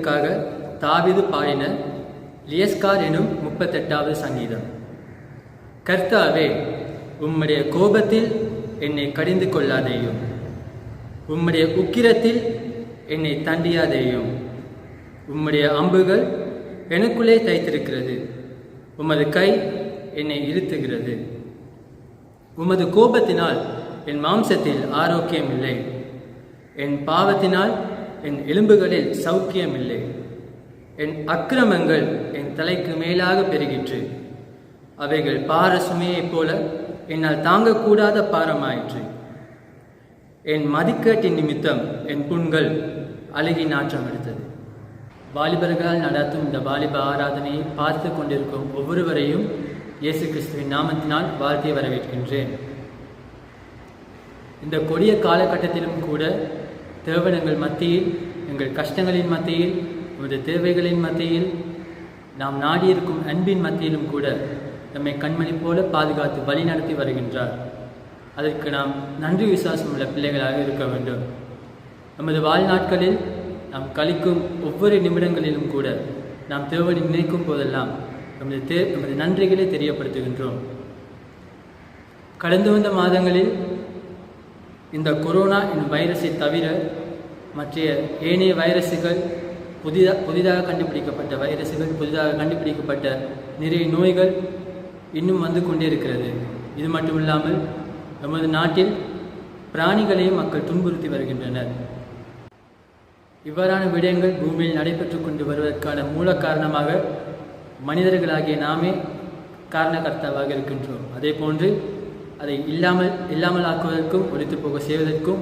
என்பதற்காக தாவீது பாடின லியஸ்கார் எனும் 38வது சங்கீதம். கர்த்தாவே, உம்முடைய கோபத்தில் என்னை கடிந்து கொள்ளாதேயும், உம்முடைய உக்கிரத்தில் என்னை தண்டியாதேயும். உம்முடைய அம்புகள் எனக்குள்ளே தைத்திருக்கிறது, உமது கை என்னை இழுத்துகிறது. உமது கோபத்தினால் என் மாம்சத்தில் ஆரோக்கியம் இல்லை, என் பாவத்தினால் என் எலும்புகளில் சௌக்கியம் இல்லை. என் அக்கிரமங்கள் என் தலைக்கு மேலாக பெருகிற்று, அவைகள் பார சுமையைப் போல என்னால் தாங்கக்கூடாத பாரமாயிற்று. என் மதிக்கேட்டின் நிமித்தம் என் புண்கள் அழுகி நாற்றம் எடுத்தது. வாலிபர்களால் நடத்தும் இந்த வாலிப ஆராதனையை பார்த்து கொண்டிருக்கும் ஒவ்வொருவரையும் இயேசு கிறிஸ்துவின் நாமத்தினால் வாழ்த்தி வரவேற்கின்றேன். இந்த கொடிய காலகட்டத்திலும் கூட தேவன் எங்கள் மத்தியில், எங்கள் கஷ்டங்களின் மத்தியில், நமது தேவைகளின் மத்தியில், நாம் நாடியிருக்கும் அன்பின் மத்தியிலும் கூட நம்மை கண்மணி போல பாதுகாத்து வழி நடத்தி வருகின்றார். அதற்கு நாம் நன்றி விசுவாசம் உள்ள பிள்ளைகளாக இருக்க வேண்டும். நமது வாழ்நாட்களில் நாம் கழிக்கும் ஒவ்வொரு நிமிடங்களிலும் கூட நாம் தேவனை நினைக்கும் போதெல்லாம் நமது நன்றிகளை தெரியப்படுத்துகின்றோம். கடந்து வந்த மாதங்களில் இந்த கொரோனா என்னும் வைரஸை தவிர மற்ற ஏனைய வைரஸுகள், புதிதாக கண்டுபிடிக்கப்பட்ட வைரஸுகள், புதிதாக கண்டுபிடிக்கப்பட்ட நிறைய நோய்கள் இன்னும் வந்து கொண்டே இருக்கிறது. இது மட்டுமில்லாமல் நமது நாட்டில் பிராணிகளையும் மக்கள் துன்புறுத்தி வருகின்றனர். இவ்வாறான விடயங்கள் பூமியில் நடைபெற்று கொண்டு வருவதற்கான மூல காரணமாக மனிதர்களாகிய நாமே காரணகர்த்தாவாக இருக்கின்றோம். அதே போன்று அதை இல்லாமல் ஆக்குவதற்கும் ஒழித்து போக செய்வதற்கும்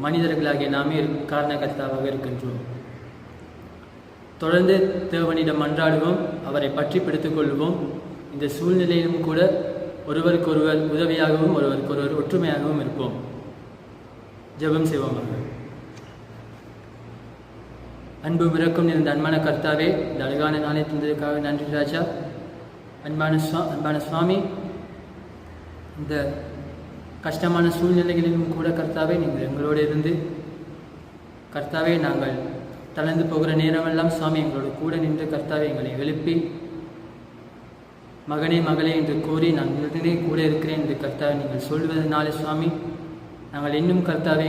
மனிதர்களாகிய நாமே காரணகர்த்தாவாக இருக்கின்றோம். தொடர்ந்து தேவனிடம் மன்றாடுவோம், அவரை பற்றி பிடித்துக் கொள்வோம். இந்த சூழ்நிலையிலும் கூட ஒருவருக்கொருவர் உதவியாகவும் ஒருவருக்கொருவர் ஒற்றுமையாகவும் இருப்போம். ஜெபம் செய்வோமாக. அன்பு விரக்கம் நிறைந்த அன்பான கர்த்தாவே, இந்த அழகான நாளை தந்ததற்காக நன்றி ராஜா. அன்பான சுவாமி, இந்த கஷ்டமான சூழ்நிலைகளிலும் கூட கர்த்தாவே நீங்கள் எங்களோடு இருந்து கர்த்தாவே நாங்கள் தளர்ந்து போகிற நேரமெல்லாம் சுவாமி எங்களோட கூட நின்று கர்த்தாவே எங்களை எழுப்பி மகனே மகளே என்று கூறி நான் உடனே கூட இருக்கிறேன் என்று கர்த்தாவே நீங்கள் சொல்வதனாலே சுவாமி நாங்கள் இன்னும் கர்த்தாவே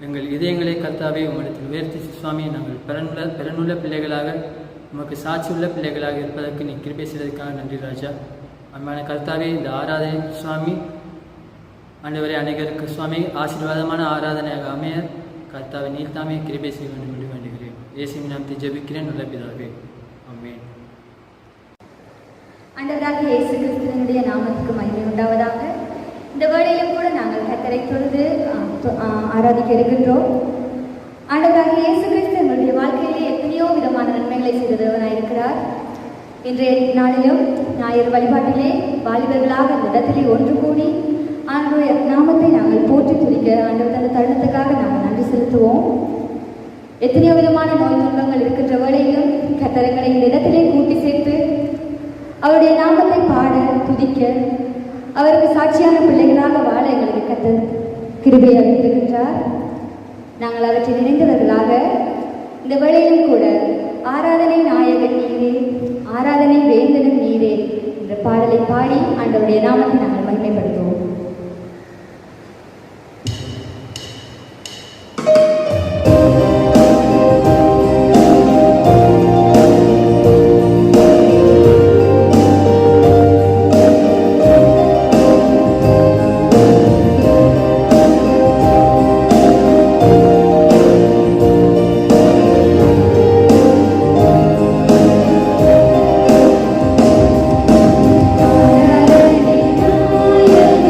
எங்கள் இதயங்களை கர்த்தாவே உங்களிடத்தில் உயர்த்தி சுவாமி நாங்கள் பலனுள்ள பிள்ளைகளாக உமக்கு சாட்சியுள்ள பிள்ளைகளாக இருப்பதற்கு நீ கிருபை செய்ததற்காக நன்றி ராஜா. அன்பான கர்த்தாவே, இந்த ஆராதனை சுவாமி ஆண்டவரே அனைவருக்கு சுவாமி ஆசீர்வாதமான ஆராதனையாக அமைய கர்த்தாவை நீர் தாமே கிருபை செய்ய வேண்டும் என்று வேண்டுகிறேன். இயேசுவின் நாமத்தை ஜெபிக்கிறேன் நல்ல பிதாவே, ஆமென். ஆண்டவராகிய இயேசு கிறிஸ்துவினுடைய நாமத்துக்கு மகிமை உண்டாவதாக. இந்த வேளையிலும் கூட நாங்கள் கர்த்தரை தொழுது ஆராதிக்க இருக்கின்றோம். ஆண்டவராகிய இயேசு கிறிஸ்து எங்களுடைய வாழ்க்கையிலே எத்தனையோ விதமான நன்மைகளை செய்தவனாயிருக்கிறார். இன்றைய நாளிலும் ஞாயிறு வழிபாட்டிலே வாலிபர்களாக அந்த இடத்திலே ஒன்று கூடி ஆண்டவருடைய நாமத்தை நாங்கள் போற்றி துதிக்க ஆண்டவர் அந்த தருணத்துக்காக நாங்கள் நன்றி செலுத்துவோம். எத்தனையோ விதமான நோய் துன்பங்கள் இருக்கின்ற வேளையிலும் கர்த்தரை இந்த இடத்திலே கூட்டி சேர்த்து அவருடைய நாமத்தை பாட துதிக்க அவருக்கு சாட்சியான பிள்ளைகளாக வாழ எங்களுக்கு கர்த்தர் கிருபை அளித்திருக்கின்றார். நாங்கள் அவற்றை நினைந்தவர்களாக இந்த வேளையிலும் கூட ஆராதனை நாயகன் நீரே, ஆராதனை வேந்தனும் நீரே என்ற பாடலை பாடி ஆண்டவருடைய நாமத்தை நாங்கள் மகிமைப்படுத்துவோம். Yeah.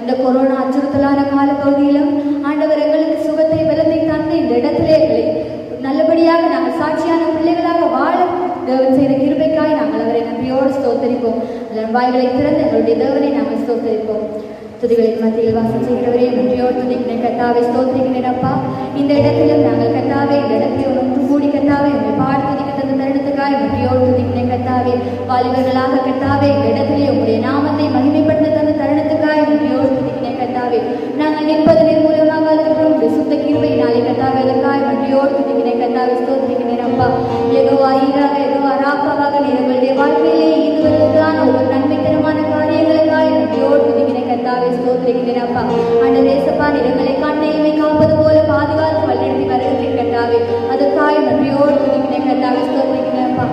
இந்த கொரோனா அச்சுறுத்தலான கால பகுதியிலும் ஆண்டவர் எங்களுக்கு சுகத்தை பலத்தை தந்து இந்த இடத்திலே எங்களை நல்லபடியாக நாங்கள் சாட்சியான பிள்ளைகளாக வாழ தேவன் செய்த கிருபைக்காய் நாங்கள் அவரை நன்றியோடு ஸ்தோத்தரிப்போம். அதன் வாய்களை திறந்து எங்களுடைய தேவனை நாங்கள் ஸ்தோத்தரிப்போம். துதிகளின் மத்தியில் வாசம் செய்கிறவரே நன்றியோடு துதிக்கிறேன் கர்த்தாவை ஸ்தோத்திரிக்கிறேன் அப்பா. இந்த இடத்திலும் நாங்கள் கர்த்தாவே இந்த இடத்திலே ஒன்று கூடி கர்த்தாவே உண்மை பாடு துதிக்க தந்த தருணத்துக்காய் நன்றியோடு துதிக்கிறேன் கர்த்தாவே. வாலிபர்களாக கர்த்தாவே இந்த இடத்திலே உங்களுடைய நாமத்தை மகிமைப்படுத்த தந்த தருணத்துக்காய் நன்றியோடு துதிக்கிறேன் கர்த்தாவே. நாங்கள் நிற்பது நிர்மூலமாக இருக்கிறோம் சுத்த கிருபையினாலே கர்த்தாவே அதற்காய் நன்றியோடு துதிக்கிறேன் கர்த்தாவை ஸ்தோத்திரிக்கிறேன் அப்பா. யெகோவா ஈராக யெகோவா ராப்பாவாக நீர் எங்களுடைய வாழ்க்கையிலே இதுவரைக்கான ஒரு நன்மைத்தனமான காரியங்களுக்காய் நன்றியோடு துதிக்கிறேன் கர்த்தாவை ஸ்தோத்திரிக்கிறேன் அப்பா. ஆண்டவரே இயேசுப்பா நிறங்களை கண்ணையுமை காப்பது போல பாதுகாத்து வழிநடத்தி வருகிறேன் கர்த்தாவே. அதற்காக நன்றியோடு துதிக்கிறேன் கர்த்தாவை ஸ்தோத்திரிக்கிறேன் அப்பா.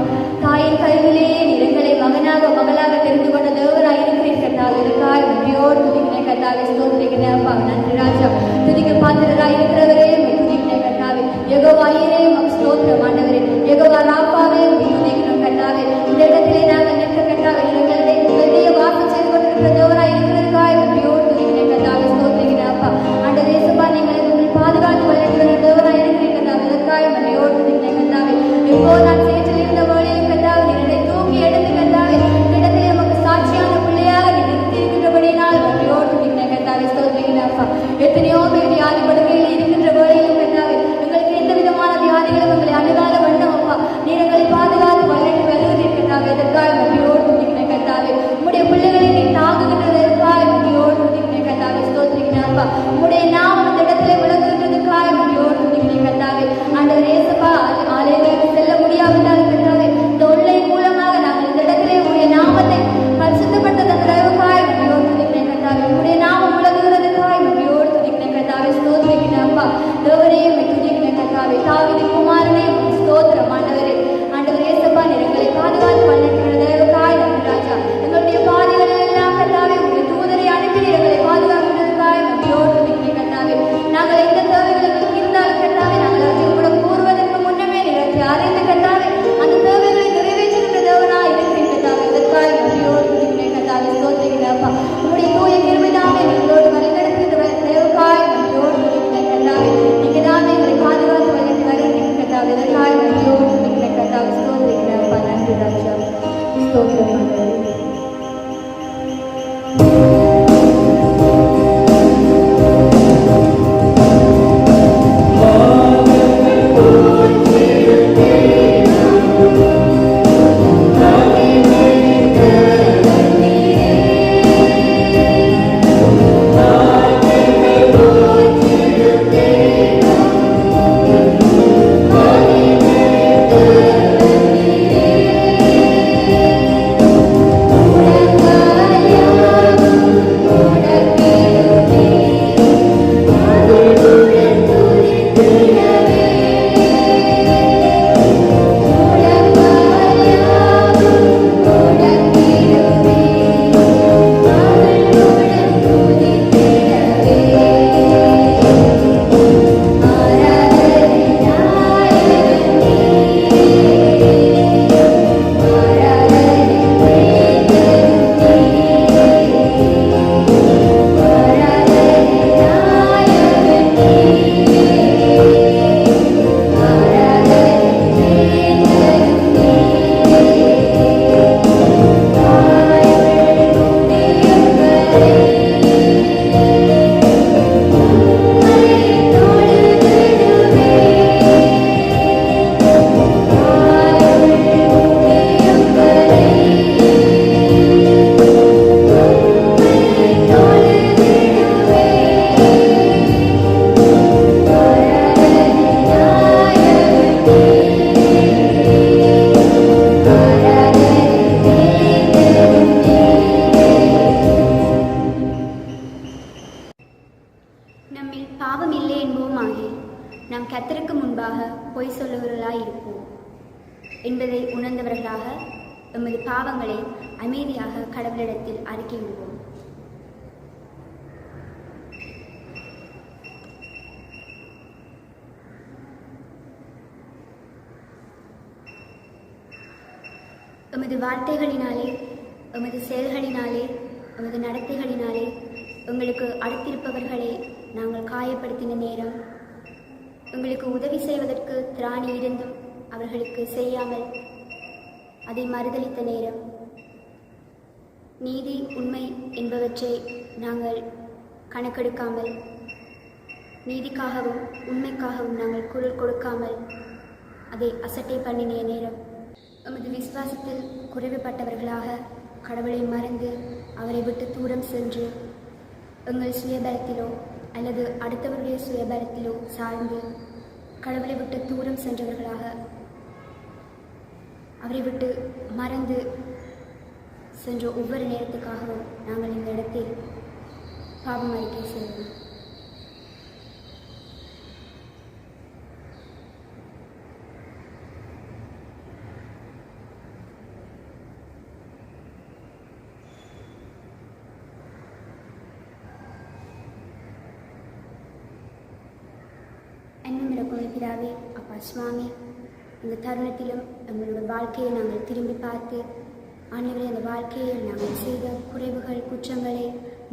தாயின் கருவிலேயே நிறங்களை மகனாக மகளாக தெரிந்து கொண்ட தேவராய் இருக்கிறேன் கர்த்தாவே. அதற்காக நன்றியோடு துதிக்கிறேன் கர்த்தாவை ஸ்தோத்திரிக்கிறேன் அப்பா. நன்றி ராஜா. துதிக்க பாத்திரராய் இருக்கிறவரே துதிக்கிறேன் கர்த்தாவே. யெகோவா ஈரே உமக்கு ஸ்தோத்திரம் ஆண்டவரே. யெகோவா ராப்பாவே துதிக்கிறோம் கர்த்தாவே. இந்த இடத்திலே நாங்கள் நிற்க கர்த்தாவே எங்களுடைய வாசம் செய்து கொண்டிருக்கிற தேவராய் இருக்கிறதுக்காக நன்றியோடு துதிக்கிறேன் கர்த்தாவை ஸ்தோத்திரிக்கிறேன் அப்பா. ஆண்டவரே இயேசுப்பா நீங்கள் உங்களை பாதுகாத்து வழிநடத்துகிற தேவராய் இருக்கிறேன் கர்த்தாவே. அதற்காக நன்றியோடு துதிக்கிறேன் கர்த்தாவே. இப்போ நான் சேற்றில் இருந்த வேளையில் கர்த்தாவே என்னை தூக்கி எடுத்து கர்த்தாவே இந்த இடத்திலே உமக்கு சாட்சியான பிள்ளையாக நிறுத்தியிருக்கிறபடினால் நன்றியோடு துதிக்கிறேன் கர்த்தாவை ஸ்தோத்திரிக்கிறேன் அப்பா. எத்தனையோ பேர் வியாதி படுக்கையில் இருக்கின்ற வேளையிலும் கர்த்தாவே எங்களுக்கு எந்த விதமான வியாதிகளும் எங்களை அணுகாத வண்ணம் அப்பா நீர் எங்களை பாதுகாத்து வழிநடத்தி வருகிறீர் கர்த்தாவே. அதற்காக நன்றியோடு துதிக்கிறேன் கர்த்தாவே. உம்முடைய பிள்ளைகளை நீ தாங்குகின்றதற்காக நன்றியோடு துதிக்கிறேன் கர்த்தாவே ஸ்தோத்திரிக்கிறேன் அப்பா. உம்முடைய நாமம் இந்த இடத்திலே விளங்குகின்றதுக்காக நன்றியோடு துதிக்கிறேன் கர்த்தாவே. ஆண்டவர் இயேசுப்பா ஆலயங்களுக்கு செல்ல முடியாவிட்டாலும் கர்த்தாவே இந்த ஆன்லைன் மூலமாக நாங்கள் இந்த இடத்திலே உம்முடைய நாமத்தை பரிசுத்தப்படுத்த தந்ததற்காக நன்றியோடு துதிக்கிறேன் கர்த்தாவே. உம்முடைய நாமம் விளங்குகிறதுக்காக நன்றியோடு துதிக்கிறேன் கர்த்தாவே ஸ்தோத்திரிக்கிறேன் அப்பா. தேவரே துதிக்கிறேன் கர்த்தாவே. தாவீதின் குமாரனே ஸ்தோத்திரம் ஆண்டவரே. ஆண்டவர் இயேசுப்பா நிறங்களை பாதுகாத்து வழிநடத்துகிற தேவக்காய் நன்றி ராஜா. எங்களுடைய பாதைகளில் எல்லாம் கர்த்தாவே உங்களுடைய தூதரை அனுப்பி எங்களை பாதுகாக்கிறதுக்காய் நன்றியோடு துதிக்கிறேன் கர்த்தாவே. நாங்கள் எந்த தேவைகளுக்கு இருந்தாலும் கர்த்தாவே நாங்கள் அவற்றை உங்களிடம் கூறுவதற்கு முன்னமே நிகழ்ச்சி அறிந்து கர்த்தாவே அந்த தேவைகளை நிறைவேற்றுகின்ற தேவனாய் இருக்கிறேன் கர்த்தாவே. இதற்காக நன்றியோடு துதிக்கிறேன் கர்த்தாவே ஸ்தோத்திரிக்கிறேன் அப்பா. உங்களுடைய தூய கிருபைதாமே எங்களோடு வழிநடத்துகின்ற தேவக்காய் நன்றியோடு துதிக்கிறேன் கர்த்தாவே. நீங்க தாமே எங்களை பாதுகாத்து வழிநடத்தி வருகிறீங்க கர்த்தாவே. இதற்காக நன்றியோடு துதிக்கிறேன் கர்த்தாவே ஸ்தோத்திரிக்கிறேன் அப்பா. நன்றி ராஜா ஸ்தோத்திரம் ஆண்டவரே. என்பதை உணர்ந்தவர்களாக எமது பாவங்களை அமைதியாக கடவுளிடத்தில் அறிக்கையிடுவோம். எமது வார்த்தைகளினாலே, எமது செயல்களினாலே, எமது நடத்தைகளினாலே எங்களுக்கு அடுத்திருப்பவர்களை நாங்கள் காயப்படுத்தின நேரம், எங்களுக்கு உதவி செய்வதற்கு திராணி இருந்தும் அவர்களுக்கு செய்யாமல் அதை மறுதளித்த நேரம், நீதி உண்மை என்பவற்றை நாங்கள் கணக்கெடுக்காமல், நீதிக்காகவும் உண்மைக்காகவும் நாங்கள் குரல் கொடுக்காமல் அதை அசட்டை பண்ணின நேரம், எமது விசுவாசத்தில் குறைவுபட்டவர்களாக கடவுளை மறந்து அவரை விட்டு தூரம் சென்று எங்கள் சுயபலத்திலோ அல்லது அடுத்தவருடைய சுயபலத்திலோ சார்ந்து கடவுளை விட்டு தூரம் சென்றவர்களாக அவரை விட்டு மறந்து சென்ற ஒவ்வொரு நேரத்துக்காகவும் நாங்கள் இந்த இடத்தில் பாவம் அறிக்கை செய்வோம். பிதாவே, அப்பா சுவாமி, இந்த தருணத்திலும் எங்களுடைய வாழ்க்கையை நாங்கள் திரும்பி பார்த்து ஆண்டவரே, அந்த வாழ்க்கையில் நாங்கள் செய்த குறைவுகள் குற்றங்களை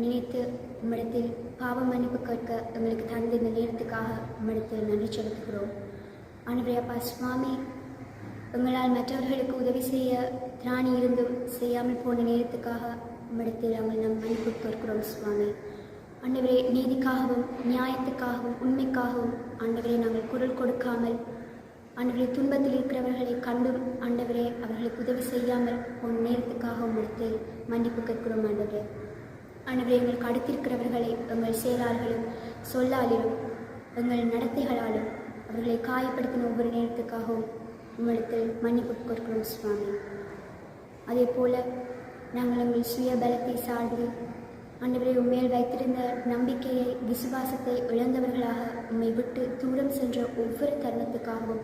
நினைத்து உம்மிடத்தில் பாவ மன்னிப்பு கேட்க எங்களுக்கு தந்த இந்த நேரத்துக்காக உம்மிடத்தில் நன்றி செலுத்துகிறோம். ஆண்டவரே அப்பா சுவாமி, எங்களால் மற்றவர்களுக்கு உதவி செய்ய திராணி இருந்தும் செய்யாமல் போன நேரத்துக்காக உம்மிடத்தில் நாங்கள் மன்னிப்பு கேட்கிறோம் சுவாமி. ஆண்டவரே, நீதிக்காகவும் நியாயத்துக்காகவும் உண்மைக்காகவும் ஆண்டவரே நாங்கள் குரல் கொடுக்காமல், ஆண்டவரே துன்பத்தில் இருக்கிறவர்களை கண்டும் ஆண்டவரே அவர்களுக்கு உதவி செய்யாமல் போன நேரத்துக்காக உம்மிடத்தில் மன்னிப்பு கேட்கிறோம். ஆண்டவரே எங்களுக்கு அடுத்திருக்கிறவர்களை எங்கள் செயலாளர்களும் சொல்லாலிலும் எங்கள் நடத்தைகளாலும் அவர்களை காயப்படுத்தின ஒவ்வொரு நேரத்துக்காகவும் உம்மிடத்தில் மன்னிப்பு கேட்கிறோம் சுவாமி. அதே போல நாங்கள் எங்கள் சுய பலத்தை சார்ந்து ஆண்டவரே உண்மையில் வைத்திருந்த நம்பிக்கையை விசுவாசத்தை இழந்தவர்களாக உம்மை விட்டு தூரம் சென்ற ஒவ்வொரு தருணத்துக்காகவும்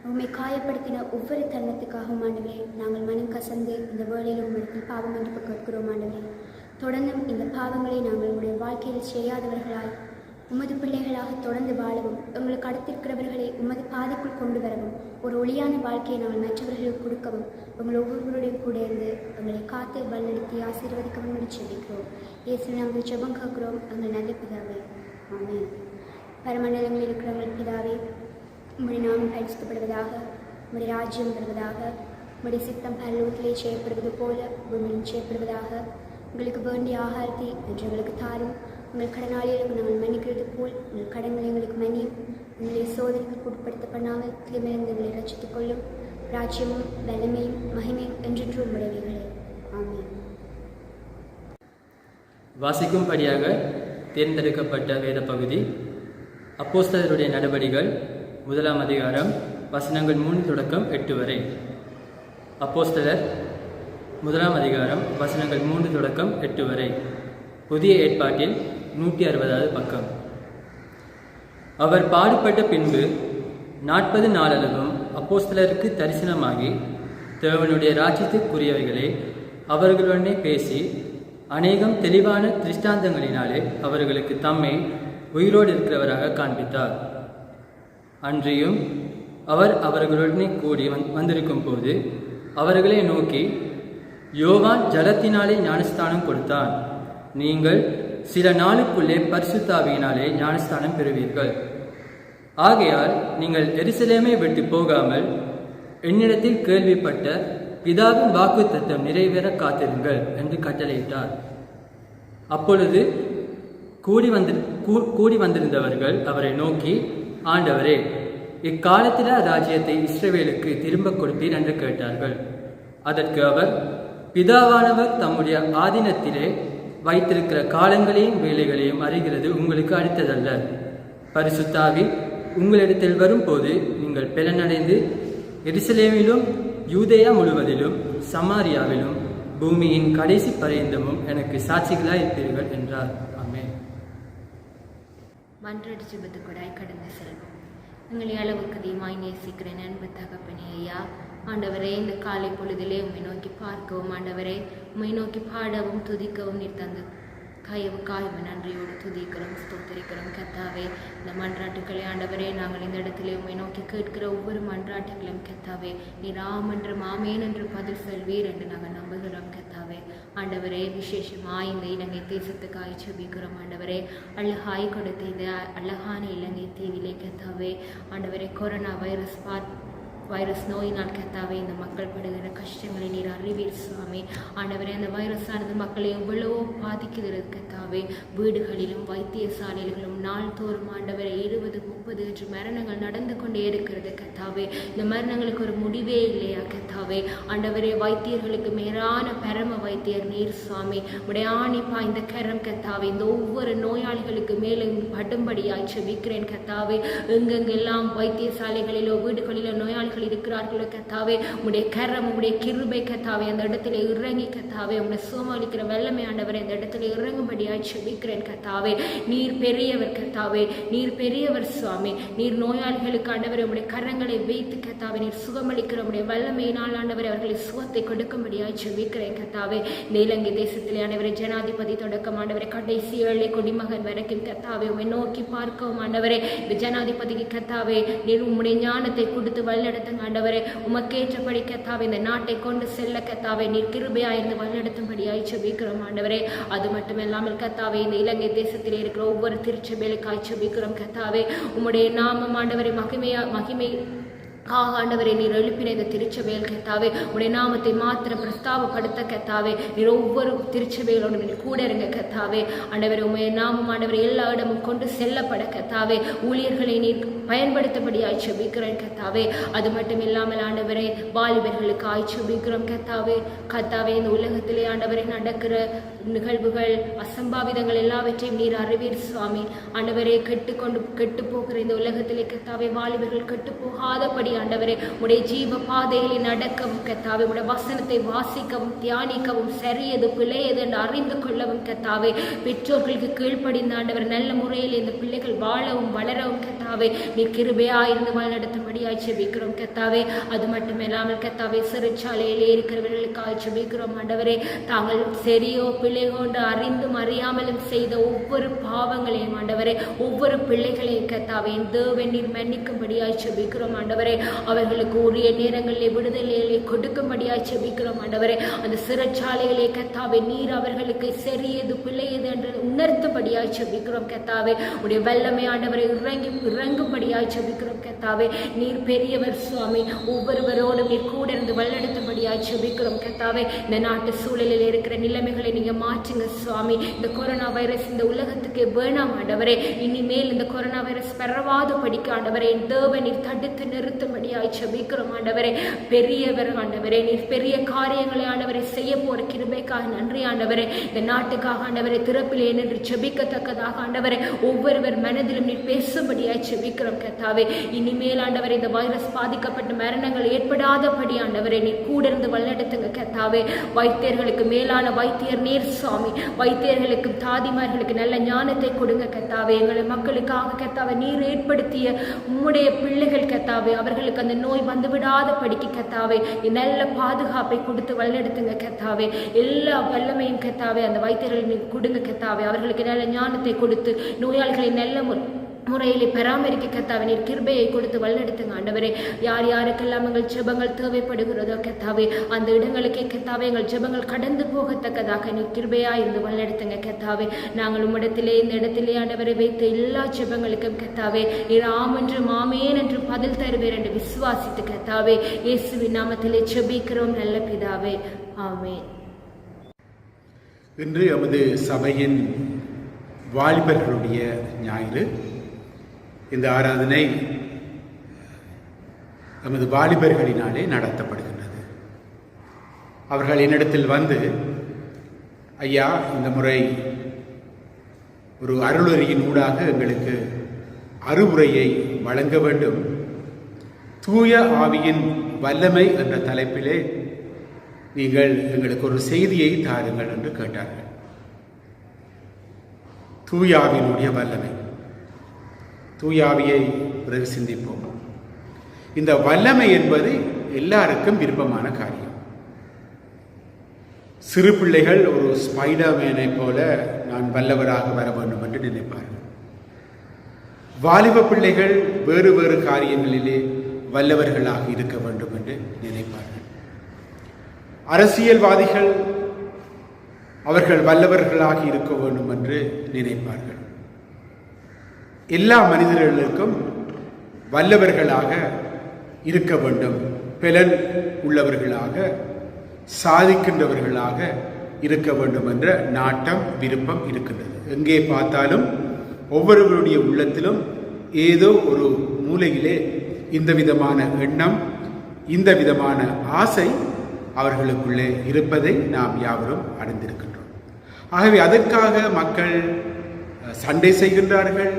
உம்மை காயப்படுத்தின ஒவ்வொரு தருணத்துக்காகவும் ஆண்டவரே நாங்கள் மனம் கசந்து இந்த வேளையில் உம்மிடத்தில் பாவம் என்று கேட்கிறோம். ஆண்டவரே, தொடர்ந்தும் இந்த பாவங்களை நாங்கள் உங்களுடைய வாழ்க்கையில் செய்யாதவர்களாய் உமது பிள்ளைகளாக தொடர்ந்து வாழவும், எங்களுக்கு அடுத்திருக்கிறவர்களை உமது பாதைக்குள் கொண்டு வரவும், ஒரு ஒளியான வாழ்க்கையை நாங்கள் மற்றவர்களுக்கு கொடுக்கவும் உங்கள் ஒவ்வொருவருடையும் கூட இருந்து எங்களை காத்து வழிநடத்தி ஆசீர்வதிக்கவும் என்று சொல்லிக்கிறோம். இயேசு நாங்கள் ஜெபம் கேட்கிறோம், எங்கள் நல்ல பிதாவே, ஆமென். பரமண்டலங்களில் இருக்கிறவங்கள் பிதாவே, உம்முடைய நாமம் பரிசுத்தப்படுவதாக, உம்முடைய ராஜ்யம் வருவதாக, உம்முடைய சித்தம் பரலோகத்திலே செய்யப்படுவது போல பூமியிலும் செய்யப்படுவதாக. உங்களுக்கு வேண்டிய ஆகாரத்தை என்று எங்களுக்கு தாரும். உங்கள் கடனாளிகளுக்கு நாங்கள் மன்னிக்கிறது போல் உங்கள் கடன்களை எங்களுக்கு மன்னியும். உங்களை சோதனைக்கு உட்படுத்த பண்ணாமல் தீமையிலிருந்து எங்களை ரட்சித்துக் கொள்ளும். ராஜ்யமும் வல்லமையும் மகிமையும் என்றென்றும் உடையவைகளே, ஆமென். வாசிக்கும்படியாக தேர்ந்தெடுக்கப்பட்ட வேத பகுதி அப்போஸ்தலருடைய நடபடிகள் 1 அதிகாரம் வசனங்கள் 3 தொடக்கம் 8 வரை. அப்போஸ்தலர் 1 அதிகாரம் வசனங்கள் 3 தொடக்கம் 8 வரை. புதிய ஏற்பாட்டில் 160வது பக்கம். அவர் பாடுபட்ட பின்பு 40 நாளளவும் அப்போஸ்தலருக்கு தரிசனமாகி தேவனுடைய ராஜ்யத்துக்குரியவைகளை அவர்களுடனே பேசி அநேகம் தெளிவான திருஷ்டாந்தங்களினாலே அவர்களுக்கு தம்மை உயிரோடு இருக்கிறவராக காண்பித்தார். அன்றியும் அவர் அவர்களுடனே கூடி வந்திருக்கும் போது அவர்களை நோக்கி, யோவான் ஜலத்தினாலே ஞானஸ்தானம் கொடுத்தான், நீங்கள் சில நாளுக்குள்ளே பரிசுத்தாவியினாலே ஞானஸ்தானம் பெறுவீர்கள். ஆகையால் நீங்கள் எருசலேமை விட்டு போகாமல் என்னிடத்தில் கேள்விப்பட்ட பிதாவின் வாக்குத்தத்தம் நிறைவேற காத்திருங்கள் என்று கட்டளையிட்டார். அப்பொழுது கூடி வந்திருந்தவர்கள் அவரை நோக்கி, ஆண்டவரே, இக்காலத்தில ராஜ்யத்தை இஸ்ரவேலுக்கு திரும்ப கொடுப்பீர் என்று கேட்டார்கள். அதற்கு அவர், பிதாவானவர் தம்முடைய ஆதீனத்திலே வைத்திருக்கிற காலங்களையும் வேலைகளையும் அறிகிறது உங்களுக்கு அடுத்ததல்ல. பரிசுத்தாவி உங்களிடத்தில் வரும்போது நீங்கள் பெலனடைந்து எருசலேமிலும் யூதேயா முழுவதிலும் சமாரியாவிலும் பூமியின் கடைசி பரியந்தமும் எனக்கு சாட்சிகளாய் இருப்பீர்கள் என்றார். ஆமென். மன்றாடி ஜெபத்துக்கூடாய் கடந்து செல்வோம். எங்களை அளவுக்கு அதிகமாய் நேசிக்கிற அன்பு தகப்பனே ஐயா, ஆண்டவரே, இந்த காலை பொழுதிலே உம்மை நோக்கி பார்க்கவும், ஆண்டவரே உம்மை நோக்கி பாடவும் துதிக்கவும் நீர் தந்து காய்வு நன்றியோடு துதிக்கிறோம், ஸ்தோத்திரிக்கிறோம். கர்த்தாவே, இந்த மன்றாட்டுக்களை ஆண்டவரே நாங்கள் இந்த இடத்திலே உம்மை நோக்கி கேட்கிற ஒவ்வொரு மன்றாட்டுகளும் கர்த்தாவே நீர் ஆம் என்றும் ஆமேன் என்று பதில் சொல்வீர் என்று நாங்கள் நம்புகிறோம். கர்த்தாவே, ஆண்டவரே விசேஷமாய் இந்த இலங்கை தேசத்துக்காய் ஜெபிக்கிறோம் ஆண்டவரே. அழகாய் கொடுத்த இந்த அழகான இலங்கை தீவிலே கர்த்தாவே ஆண்டவரே கொரோனா வைரஸ் நோயினால் கர்த்தாவே இந்த மக்கள் படுகிற கஷ்டங்களை நீர் அறிவீர் சுவாமி. ஆண்டவரே அந்த வைரஸானது மக்களை எவ்வளவோ பாதிக்கிறது கர்த்தாவே. வீடுகளிலும் வைத்தியசாலைகளிலும் நாள்தோறும் ஆண்டவரை 20-30 என்று மரணங்கள் நடந்து கொண்டே இருக்கிறது கர்த்தாவே. இந்த மரணங்களுக்கு ஒரு முடிவே இல்லையா கர்த்தாவே. ஆண்டவரே வைத்தியர்களுக்கு மேலான பரம வைத்தியர் நீர் சுவாமி. உடைய ஆணி பாய்ந்த கரம் கர்த்தாவே இந்த ஒவ்வொரு நோயாளிகளுக்கு மேலும் படும்படியாய் ஜெபிக்கிறேன் கர்த்தாவே. எங்கெங்கெல்லாம் வைத்தியசாலைகளிலோ வீடுகளிலோ நோயாளிகள் இருக்கிறார்களோ கர்த்தாவே உடைய கரம் உடைய கிருபை கர்த்தாவே அந்த இடத்துல இறங்கி கர்த்தாவே உடைய சுகமளிக்கிற வல்லமை ஆண்டவரே அந்த இடத்துல இறங்கும்படியாய் ஜெபிக்கிறேன் கர்த்தாவே. நீர் பெரியவர் கர்த்தாவே, நீர் பெரியவர் சுவாமி. நீர் நோயாளிகளுக்கு ஆண்டவரே உடைய கரங்களை வைத்து கர்த்தாவே நீர் சுகமளிக்கிற உடைய வல்லமையினால் ஆண்டவரே அவர்களை சுகத்தை கொடுக்கும்படியாய் ஜெபிக்கிறேன் கர்த்தாவே. இந்த இலங்கை தேசத்திலே ஆண்டவரே ஜனாதிபதி தொடக்கம் ஆண்டவரே கடைசி ஏழை குடிமகன் வரைக்கும் கர்த்தாவே உம்மை நோக்கி பார்க்கவும் ஆண்டவரே இந்த ஜனாதிபதிக்கு கர்த்தாவே நீர் உம்முடைய ஞானத்தை கொடுத்து வழிநடத்த ஆண்டவரே. உமக்கேற்றபடி கர்த்தாவே இந்த நாட்டை கொண்டு செல்ல கர்த்தாவே நீர் கிருபையாயிருந்து வழிநடத்தும்படியாய் ஜெபிக்கிறோம் ஆண்டவரே. அது மட்டுமில்லாமல் கர்த்தாவே இந்த இலங்கை தேசத்திலே இருக்கிற ஒவ்வொரு திருச்சபைகளுக்காய் ஜெபிக்கிறோம் கர்த்தாவே. உம்முடைய நாமம் ஆண்டவரே மகிமை ஆண்டவரே நீர் எழுப்பின இந்த திருச்சபையில் கர்த்தாவே உடைய நாமத்தை மாத்திரம் பிரஸ்தாபப்படுத்த கர்த்தாவே நீர் ஒவ்வொரு திருச்சபைகளோடு நீர் கூட இருங்க கர்த்தாவே. ஆண்டவரே உடைய நாமம் ஆண்டவரை எல்லா இடமும் கொண்டு செல்லப்பட கர்த்தாவே ஊழியர்களை நீர் பயன்படுத்தபடியாய் ஜெபிக்கிறேன் கர்த்தாவே. அது மட்டும் இல்லாமல் ஆண்டவரே வாலிபர்களுக்காய் ஜெபிக்கிறோம் கர்த்தாவே. கர்த்தாவே இந்த உலகத்திலே ஆண்டவரை நடக்கிற நிகழ்வுகள் அசம்பாவிதங்கள் எல்லாவற்றையும் நீர் அறிவீர் சுவாமி. ஆண்டவரே கெட்டு போகிற இந்த உலகத்திலே கர்த்தாவே வாலிபர்கள் கெட்டு போகாதபடி ஆண்டவரே உடைய ஜீவ பாதைகளை நடக்கவும் கர்த்தாவே உடைய வசனத்தை வாசிக்கவும் தியானிக்கவும் சரியது பிழையது என்று அறிந்து கொள்ளவும் கர்த்தாவே பெற்றோர்களுக்கு கீழ்ப்படிந்த ஆண்டவர் நல்ல முறையில் இந்த பிள்ளைகள் வாழவும் வளரவும் கர்த்தாவே நீர் கிருபையாயிருந்து வழிநடத்தும்படியாய் ஜெபிக்கிறோம் கர்த்தாவே. அது மட்டுமில்லாமல் கர்த்தாவே சிறைச்சாலையிலே இருக்கிறவர்களுக்காக ஜெபிக்கிறோம் ஆண்டவரே. தாங்கள் சரியோ பிள்ளையோ என்று அறிந்தும் அறியாமலும் செய்த ஒவ்வொரு பாவங்களையும் ஆண்டவரே ஒவ்வொரு பிள்ளைகளையும் கர்த்தாவே தேவன் நீர் மன்னிக்கும்படியாய் ஜெபிக்கிறோம் ஆண்டவரே. அவர்களுக்கு உரிய நேரங்களிலே விடுதலைகளை கொடுக்கும்படியாய் ஜெபிக்கிறோம் ஆண்டவரே. அந்த சிறைச்சாலைகளே கர்த்தாவே நீர் அவர்களுக்கு சரியது பிள்ளையது என்று உணர்த்தும்படியாய் ஜெபிக்கிறோம் கர்த்தாவே. உடைய வல்லமை ஆண்டவரை இறங்கும்படியாய் ஜெபிக்கிறோம் கர்த்தாவே. நீர் பெரியவர் சுவாமி. ஒவ்வொருவரோடும் நீர் கூட இருந்து வழிநடத்தும்படியாய் ஜெபிக்கிறோம் கர்த்தாவே. இந்த நாட்டு சூழலில் இருக்கிற நிலைமைகளை நீங்க மாற்றுங்க சுவாமி. இந்த கொரோனா வைரஸ் இந்த உலகத்துக்கு வேணாம் ஆண்டவரே. இனிமேல் இந்த கொரோனா வைரஸ் பரவாது படிக்க ஆண்டவரே தேவன் நீர் தடுத்து நிறுத்தும்படியாய் ஜெபிக்கிறோம் ஆண்டவரே. பெரியவர் ஆண்டவரே நீர் பெரிய காரியங்களை ஆண்டவரை செய்ய போற கிருபைக்காக நன்றி ஆண்டவரே. இந்த நாட்டுக்காக ஆண்டவரை திறப்பிலே நின்று ஜெபிக்கத்தக்கதாக ஆண்டவரை ஒவ்வொருவர் மனதிலும் நீர் பேசும்படியாய் ஜெபிக்கிறோம் கர்த்தாவே. இனிமேல் ஆண்டவரை இந்த வைரஸ் பாதிக்கப்பட்ட மரணங்கள் ஏற்படாதபடி ஆண்டவரை நீர் கூட இருந்து வழிநடத்துங்க கர்த்தாவே. வைத்தியர்களுக்கு மேலான வைத்தியர் நீர் சுவாமி. வைத்தியர்களுக்கும் தாதிமார்களுக்கு நல்ல ஞானத்தை கொடுங்க கர்த்தாவே. எங்களை மக்களுக்காக கர்த்தாவே நீர் ஏற்படுத்திய உம்முடைய பிள்ளைகள் கர்த்தாவே அவர்களுக்கு அந்த நோய் வந்துவிடாத படிக்க கர்த்தாவே நல்ல பாதுகாப்பை கொடுத்து வழிநடத்துங்க கர்த்தாவே. எல்லா வல்லமையும் கர்த்தாவே அந்த வைத்தியர்கள் கொடுங்க கர்த்தாவே. அவர்களுக்கு நல்ல ஞானத்தை கொடுத்து நோயாளிகளை நல்ல முறையிலே பராமரிக்க கர்த்தாவே நீர் கிருபையை கொடுத்து வழிநடத்துங்க ஆண்டவரே. யார் யாருக்கெல்லாம் எங்கள் ஜெபங்கள் தேவைப்படுகிறதோ கர்த்தாவே அந்த இடங்களுக்கே கர்த்தாவே எங்கள் ஜெபங்கள் கடந்து போகத்தக்கதாக நீர் கிருபையா இருந்து வழிநடத்துங்க கர்த்தாவே. நாங்கள் உம்மிடத்திலே இந்த இடத்திலே ஆண்டவரை வைத்த எல்லா ஜெபங்களுக்கும் கர்த்தாவே நீர் ஆம் என்றும் ஆமேன் என்று பதில் தருவேன் என்று விசுவாசித்து கர்த்தாவே இயேசுவின் நாமத்திலே ஜெபிக்கிறோம் நல்ல பிதாவே ஆமென். இன்று எமது சபையின் வாலிபர்களுடைய ஞாயிறு. இந்த ஆராதனை நமது வாலிபர்களினாலே நடத்தப்படுகின்றது. அவர்கள் என்னிடத்தில் வந்து ஐயா இந்த முறை ஒரு அருளுரையின் ஊடாக எங்களுக்கு அறிவுரையை வழங்க வேண்டும், தூய ஆவியின் வல்லமை என்ற தலைப்பிலே நீங்கள் எங்களுக்கு ஒரு செய்தியை தாருங்கள் என்று கேட்டார்கள். தூயாவினுடைய வல்லமை, தூயாவியை பிறகு சிந்திப்போம். இந்த வல்லமை என்பது எல்லாருக்கும் விருப்பமான காரியம். சிறு பிள்ளைகள் ஒரு ஸ்பைடர்மேனை போல நான் வல்லவராக வர வேண்டும் என்று நினைப்பார்கள். வாலிப பிள்ளைகள் வேறு வேறு காரியங்களிலே வல்லவர்களாக இருக்க வேண்டும் என்று நினைப்பார்கள். அரசியல்வாதிகள் அவர்கள் வல்லவர்களாக இருக்க வேண்டும் என்று நினைப்பார்கள். எல்லா மனிதர்களுக்கும் வல்லவர்களாக இருக்க வேண்டும், பலன் உள்ளவர்களாக, சாதிக்கின்றவர்களாக இருக்க வேண்டும் என்ற நாட்டம், விருப்பம் இருக்கின்றது. எங்கே பார்த்தாலும் ஒவ்வொருவருடைய உள்ளத்திலும் ஏதோ ஒரு மூலையிலே இந்த விதமான எண்ணம், இந்த விதமான ஆசை அவர்களுக்குள்ளே இருப்பதை நாம் யாவரும் அறிந்திருக்கின்றோம். ஆகவே அதற்காக மக்கள் சண்டை செய்கின்றார்கள்,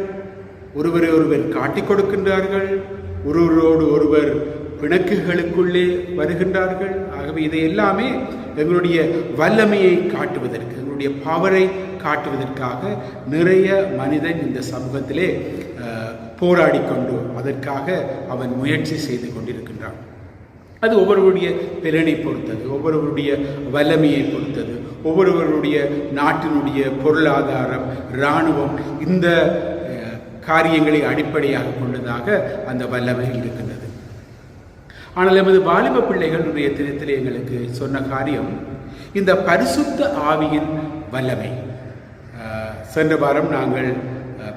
ஒருவரை ஒருவர் காட்டிக் கொடுக்கின்றார்கள், ஒருவரோடு ஒருவர் பிணக்குகளுக்குள்ளே வருகின்றார்கள். ஆகவே இதை எல்லாமே எங்களுடைய வல்லமையை காட்டுவதற்கு, எங்களுடைய பவரை காட்டுவதற்காக நிறைய மனிதன் இந்த சமூகத்திலே போராடி கொண்டு அதற்காக அவன் முயற்சி செய்து கொண்டிருக்கின்றான். அது ஒவ்வொருவருடைய பிறனை பொறுத்தது, ஒவ்வொருவருடைய வல்லமையை பொறுத்தது, ஒவ்வொருவருடைய நாட்டினுடைய பொருளாதாரம், இராணுவம், இந்த காரியங்களை அடிப்படையாக கொண்டதாக அந்த வல்லமை இருக்கின்றது. ஆனால் எமது வாலிப பிள்ளைகளுடைய தினத்திலே எங்களுக்கு சொன்ன காரியம் இந்த பரிசுத்த ஆவியின் வல்லமை. சென்ற வாரம் நாங்கள்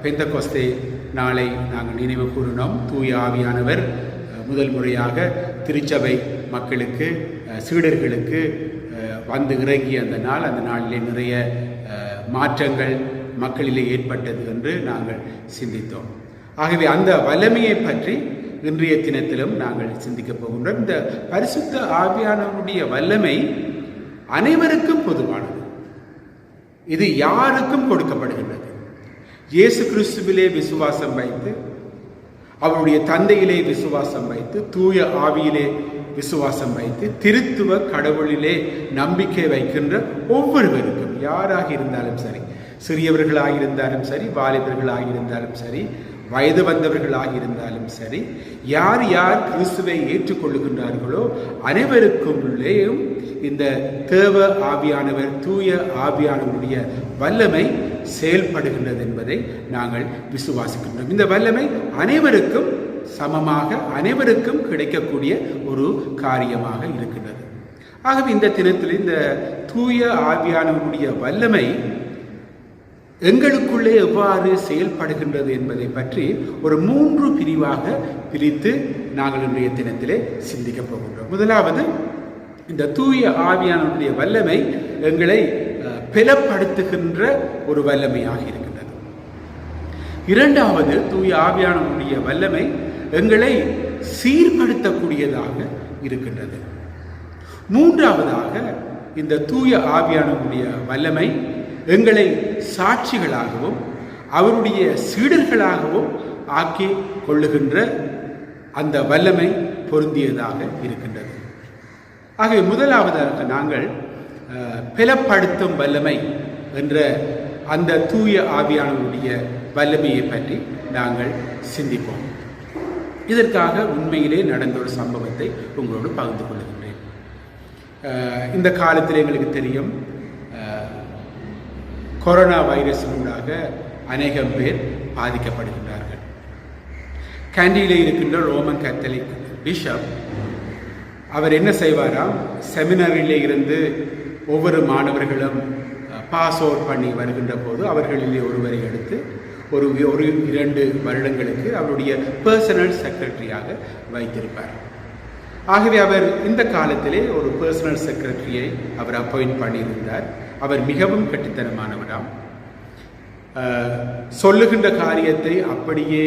பெந்தகோஸ்தே நாளை நாங்கள் நினைவு கூறினோம். தூய ஆவியானவர் முதல் முறையாக திருச்சபை மக்களுக்கு, சீடர்களுக்கு வந்து இறங்கிய அந்த நாள், அந்த நாளிலே நிறைய மாற்றங்கள் மக்களிலே ஏற்பட்டது என்று நாங்கள் சிந்தித்தோம். ஆகவே அந்த வல்லமையை பற்றி இன்றைய தினத்திலும் நாங்கள் சிந்திக்கப் போகின்றோம். இந்த பரிசுத்த ஆவியானவருடைய வல்லமை அனைவருக்கும் பொதுவானது. இது யாருக்கும் கொடுக்கப்படுகின்றது. இயேசு கிறிஸ்துவிலே விசுவாசம் வைத்து, அவருடைய தந்தையிலே விசுவாசம் வைத்து, தூய ஆவியிலே விசுவாசம் வைத்து, திருத்துவ கடவுளிலே நம்பிக்கை வைக்கின்ற ஒவ்வொருவருக்கும், யாராக இருந்தாலும் சரி, சிறியவர்களாக இருந்தாலும் சரி, வாலிபர்களாக இருந்தாலும் சரி, வயது வந்தவர்களாக இருந்தாலும் சரி, யார் யார் கிறிஸ்துவை ஏற்றுக்கொள்ளுகின்றார்களோ அனைவருக்குள்ளேயும் இந்த தேவ ஆவியானவர், தூய ஆவியானவருடைய வல்லமை செயல்படுகின்றது என்பதை நாங்கள் விசுவாசிக்கின்றோம். இந்த வல்லமை அனைவருக்கும் சமமாக, அனைவருக்கும் கிடைக்கக்கூடிய ஒரு காரியமாக இருக்கின்றது. ஆகவே இந்த தினத்தில் இந்த தூய ஆவியானவருடைய வல்லமை எங்களுக்குள்ளே எவ்வாறு செயல்படுகின்றது என்பதை பற்றி ஒரு 3 பிரிவாக பிரித்து நாங்கள் இன்றைய தினத்திலே சிந்திக்கப் போகின்றோம். முதலாவது, இந்த தூய ஆவியானவருடைய வல்லமை எங்களை பலப்படுத்துகின்ற ஒரு வல்லமையாக இருக்கின்றது. இரண்டாவது, தூய ஆவியானவருடைய வல்லமை எங்களை சீர்படுத்தக்கூடியதாக இருக்கின்றது. மூன்றாவதாக, இந்த தூய ஆவியானவருடைய வல்லமை எங்களை சாட்சிகளாகவும் அவருடைய சீடர்களாகவும் ஆக்கி கொள்ளுகின்ற அந்த வல்லமை பொருந்தியதாக இருக்கின்றது. ஆகவே முதலாவதாக நாங்கள் பலப்படுத்தும் வல்லமை என்ற அந்த தூய ஆவியானவருடைய வல்லமையை பற்றி நாங்கள் சிந்திப்போம். இதற்காக உண்மையிலே நடந்த ஒரு சம்பவத்தை உங்களோடு பகிர்ந்து கொள்கின்றேன். இந்த காலத்தில் எங்களுக்கு தெரியும், கொரோனா வைரஸினூடாக அநேகம் பேர் பாதிக்கப்படுகின்றார்கள். கேண்டியிலே இருக்கின்ற ரோமன் கத்தோலிக் பிஷப் அவர் என்ன செய்வாராம், செமினாரிலே இருந்து ஒவ்வொரு மாணவர்களும் பாஸ் அவுட் பண்ணி வருகின்ற போது அவர்களிலே ஒருவரை எடுத்து ஒரு 2 வருடங்களுக்கு அவருடைய பர்சனல் செக்ரட்டரியாக வைத்திருப்பார். ஆகவே அவர் இந்த காலத்திலே ஒரு பர்சனல் செக்ரட்டரியை அவர் அப்பாயிண்ட் பண்ணியிருந்தார். அவர் மிகவும் கெட்டித்தனமானவராம். சொல்லுகின்ற காரியத்தை அப்படியே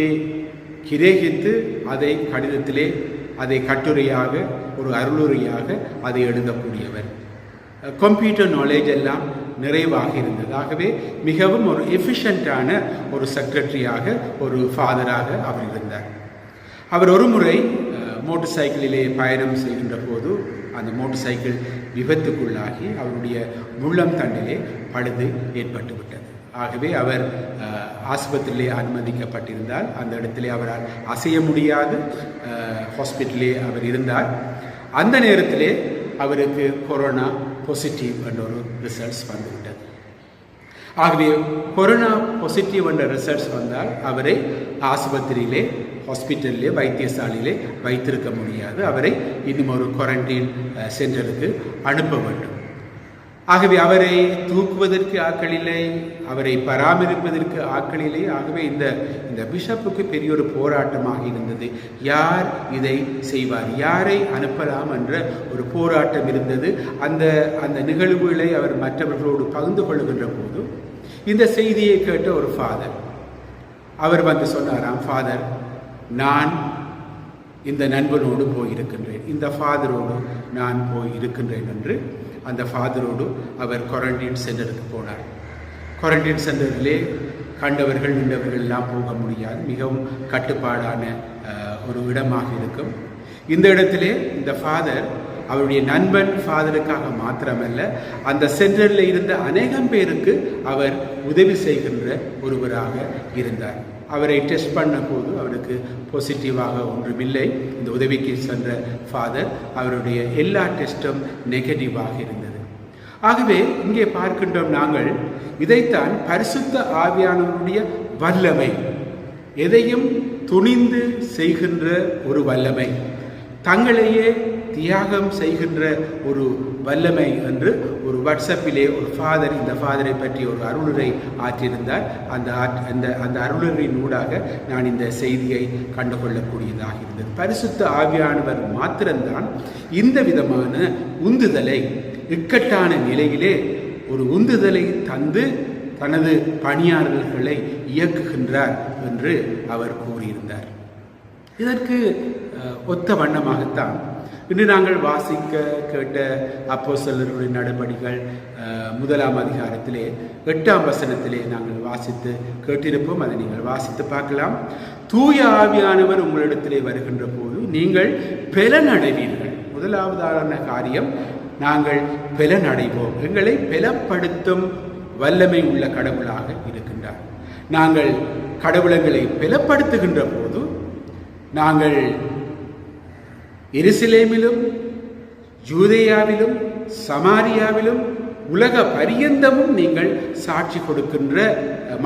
கிரகித்து அதை கடிதத்திலே, அதை கட்டுரையாக, ஒரு அருளுரையாக அதை எழுதக்கூடியவர். கம்ப்யூட்டர் நாலேஜ் எல்லாம் நிறைவாக இருந்தது. ஆகவே மிகவும் ஒரு எஃபிஷியண்டான ஒரு செக்ரட்டரியாக, ஒரு ஃபாதராக அவர் இருந்தார். அவர் ஒரு முறை மோட்டர் சைக்கிளிலே பயணம் செய்கின்ற போது அந்த மோட்டர் சைக்கிள் விபத்துக்குள்ளாகி அவருடைய முள்ளம் தண்டிலே பழுது ஏற்பட்டுவிட்டது. ஆகவே அவர் ஆஸ்பத்திரியிலே அனுமதிக்கப்பட்டிருந்தார். அந்த இடத்திலே அவரால் அசைய முடியாது, ஹாஸ்பிட்டலே அவர் இருந்தார். அந்த நேரத்திலே அவருக்கு கொரோனா பாசிட்டிவ் என்ற ஒரு ரிசல்ட்ஸ் வந்துவிட்டது. ஆகவே கொரோனா பாசிட்டிவ் என்ற ரிசல்ட்ஸ் வந்தால் அவரை ஆஸ்பத்திரியிலே, ஹாஸ்பிட்டலிலே, வைத்தியசாலையிலே வைத்திருக்க முடியாது. அவரை இன்னும் ஒரு குவாரண்டைன் சென்டருக்கு அனுப்ப வேண்டும். ஆகவே அவரை தூக்குவதற்கு ஆட்கள் இல்லை, அவரை பராமரிப்பதற்கு ஆட்கள் இல்லை. ஆகவே இந்த பிஷப்புக்கு பெரிய ஒரு போராட்டமாக இருந்தது. யார் இதை செய்வார், யாரை அனுப்பலாம் என்ற ஒரு போராட்டம் இருந்தது. அந்த நிகழ்வுகளை அவர் மற்றவர்களோடு பகிர்ந்து கொள்ளுகின்ற போது இந்த செய்தியை கேட்ட ஒரு ஃபாதர் அவர் வந்து சொன்னாராம், ஃபாதர், நான் இந்த நண்பனோடு போயிருக்கின்றேன், இந்த ஃபாதரோடு நான் போயிருக்கின்றேன் என்று அந்த ஃபாதரோடு அவர் குவாரண்டைன் சென்டருக்கு போனார். குவாரண்டைன் சென்டரிலே கண்டவர்கள் நின்றவர்கள் எல்லாம் போக முடியாது, மிகவும் கட்டுப்பாடான ஒரு இடமாக இருக்கும். இந்த இடத்திலே இந்த ஃபாதர் அவருடைய நண்பன் ஃபாதருக்காக மாத்திரமல்ல, அந்த சென்டரில் இருந்த அநேகம் பேருக்கு அவர் உதவி செய்கின்ற ஒருவராக இருந்தார். அவரை டெஸ்ட் பண்ண போது அவருக்கு பாசிட்டிவாக ஒன்றுமில்லை. இந்த உதவிக்கு சென்ற ஃபாதர் அவருடைய எல்லா டெஸ்டும் நெகட்டிவாக இருந்தது. ஆகவே இங்கே பார்க்கின்றோம் நாங்கள் இதைத்தான் பரிசுத்த ஆவியானவருடைய வல்லமை, எதையும் துணிந்து செய்கின்ற ஒரு வல்லமை, தங்களையே தியாகம் செய்கின்ற ஒரு வல்லமை என்று ஒரு வாட்ஸ்அப்பிலே ஒரு ஃபாதர் இந்த ஃபாதரை பற்றி ஒரு அருளுரை ஆற்றியிருந்தார். அந்த அருளுரையின் ஊடாக நான் இந்த செய்தியை கண்டுகொள்ளக்கூடியதாக இருந்தது. பரிசுத்த ஆவியானவர் மாத்திரம்தான் இந்த விதமான உந்துதலை, இக்கட்டான நிலையிலே ஒரு உந்துதலை தந்து தனது பணியாளர்களை இயக்குகின்றார் என்று அவர் கூறியிருந்தார். இதற்கு ஒத்த வண்ணமாகத்தான் இன்று நாங்கள் வாசிக்க கேட்ட அப்போஸ்தலர்களுடைய நடபடிகள் 1ஆம் அதிகாரத்திலே 8ஆம் வசனத்திலே நாங்கள் வாசித்து கேட்டிருப்போம். அதை நீங்கள் வாசித்து பார்க்கலாம். தூய ஆவியானவர் உங்களிடத்திலே வருகின்ற போது நீங்கள் பலனடைவீர்கள். முதலாவதான காரியம், நாங்கள் பலனடைவோம். எங்களை பலப்படுத்தும் வல்லமை உள்ள கடவுளாக இருக்கின்றார். நாங்கள் கடவுளங்களை பலப்படுத்துகின்ற போது நாங்கள் எருசலேமிலும் யூதேயாவிலும் சமாரியாவிலும் உலக பரியந்தமும் நீங்கள் சாட்சி கொடுக்கின்ற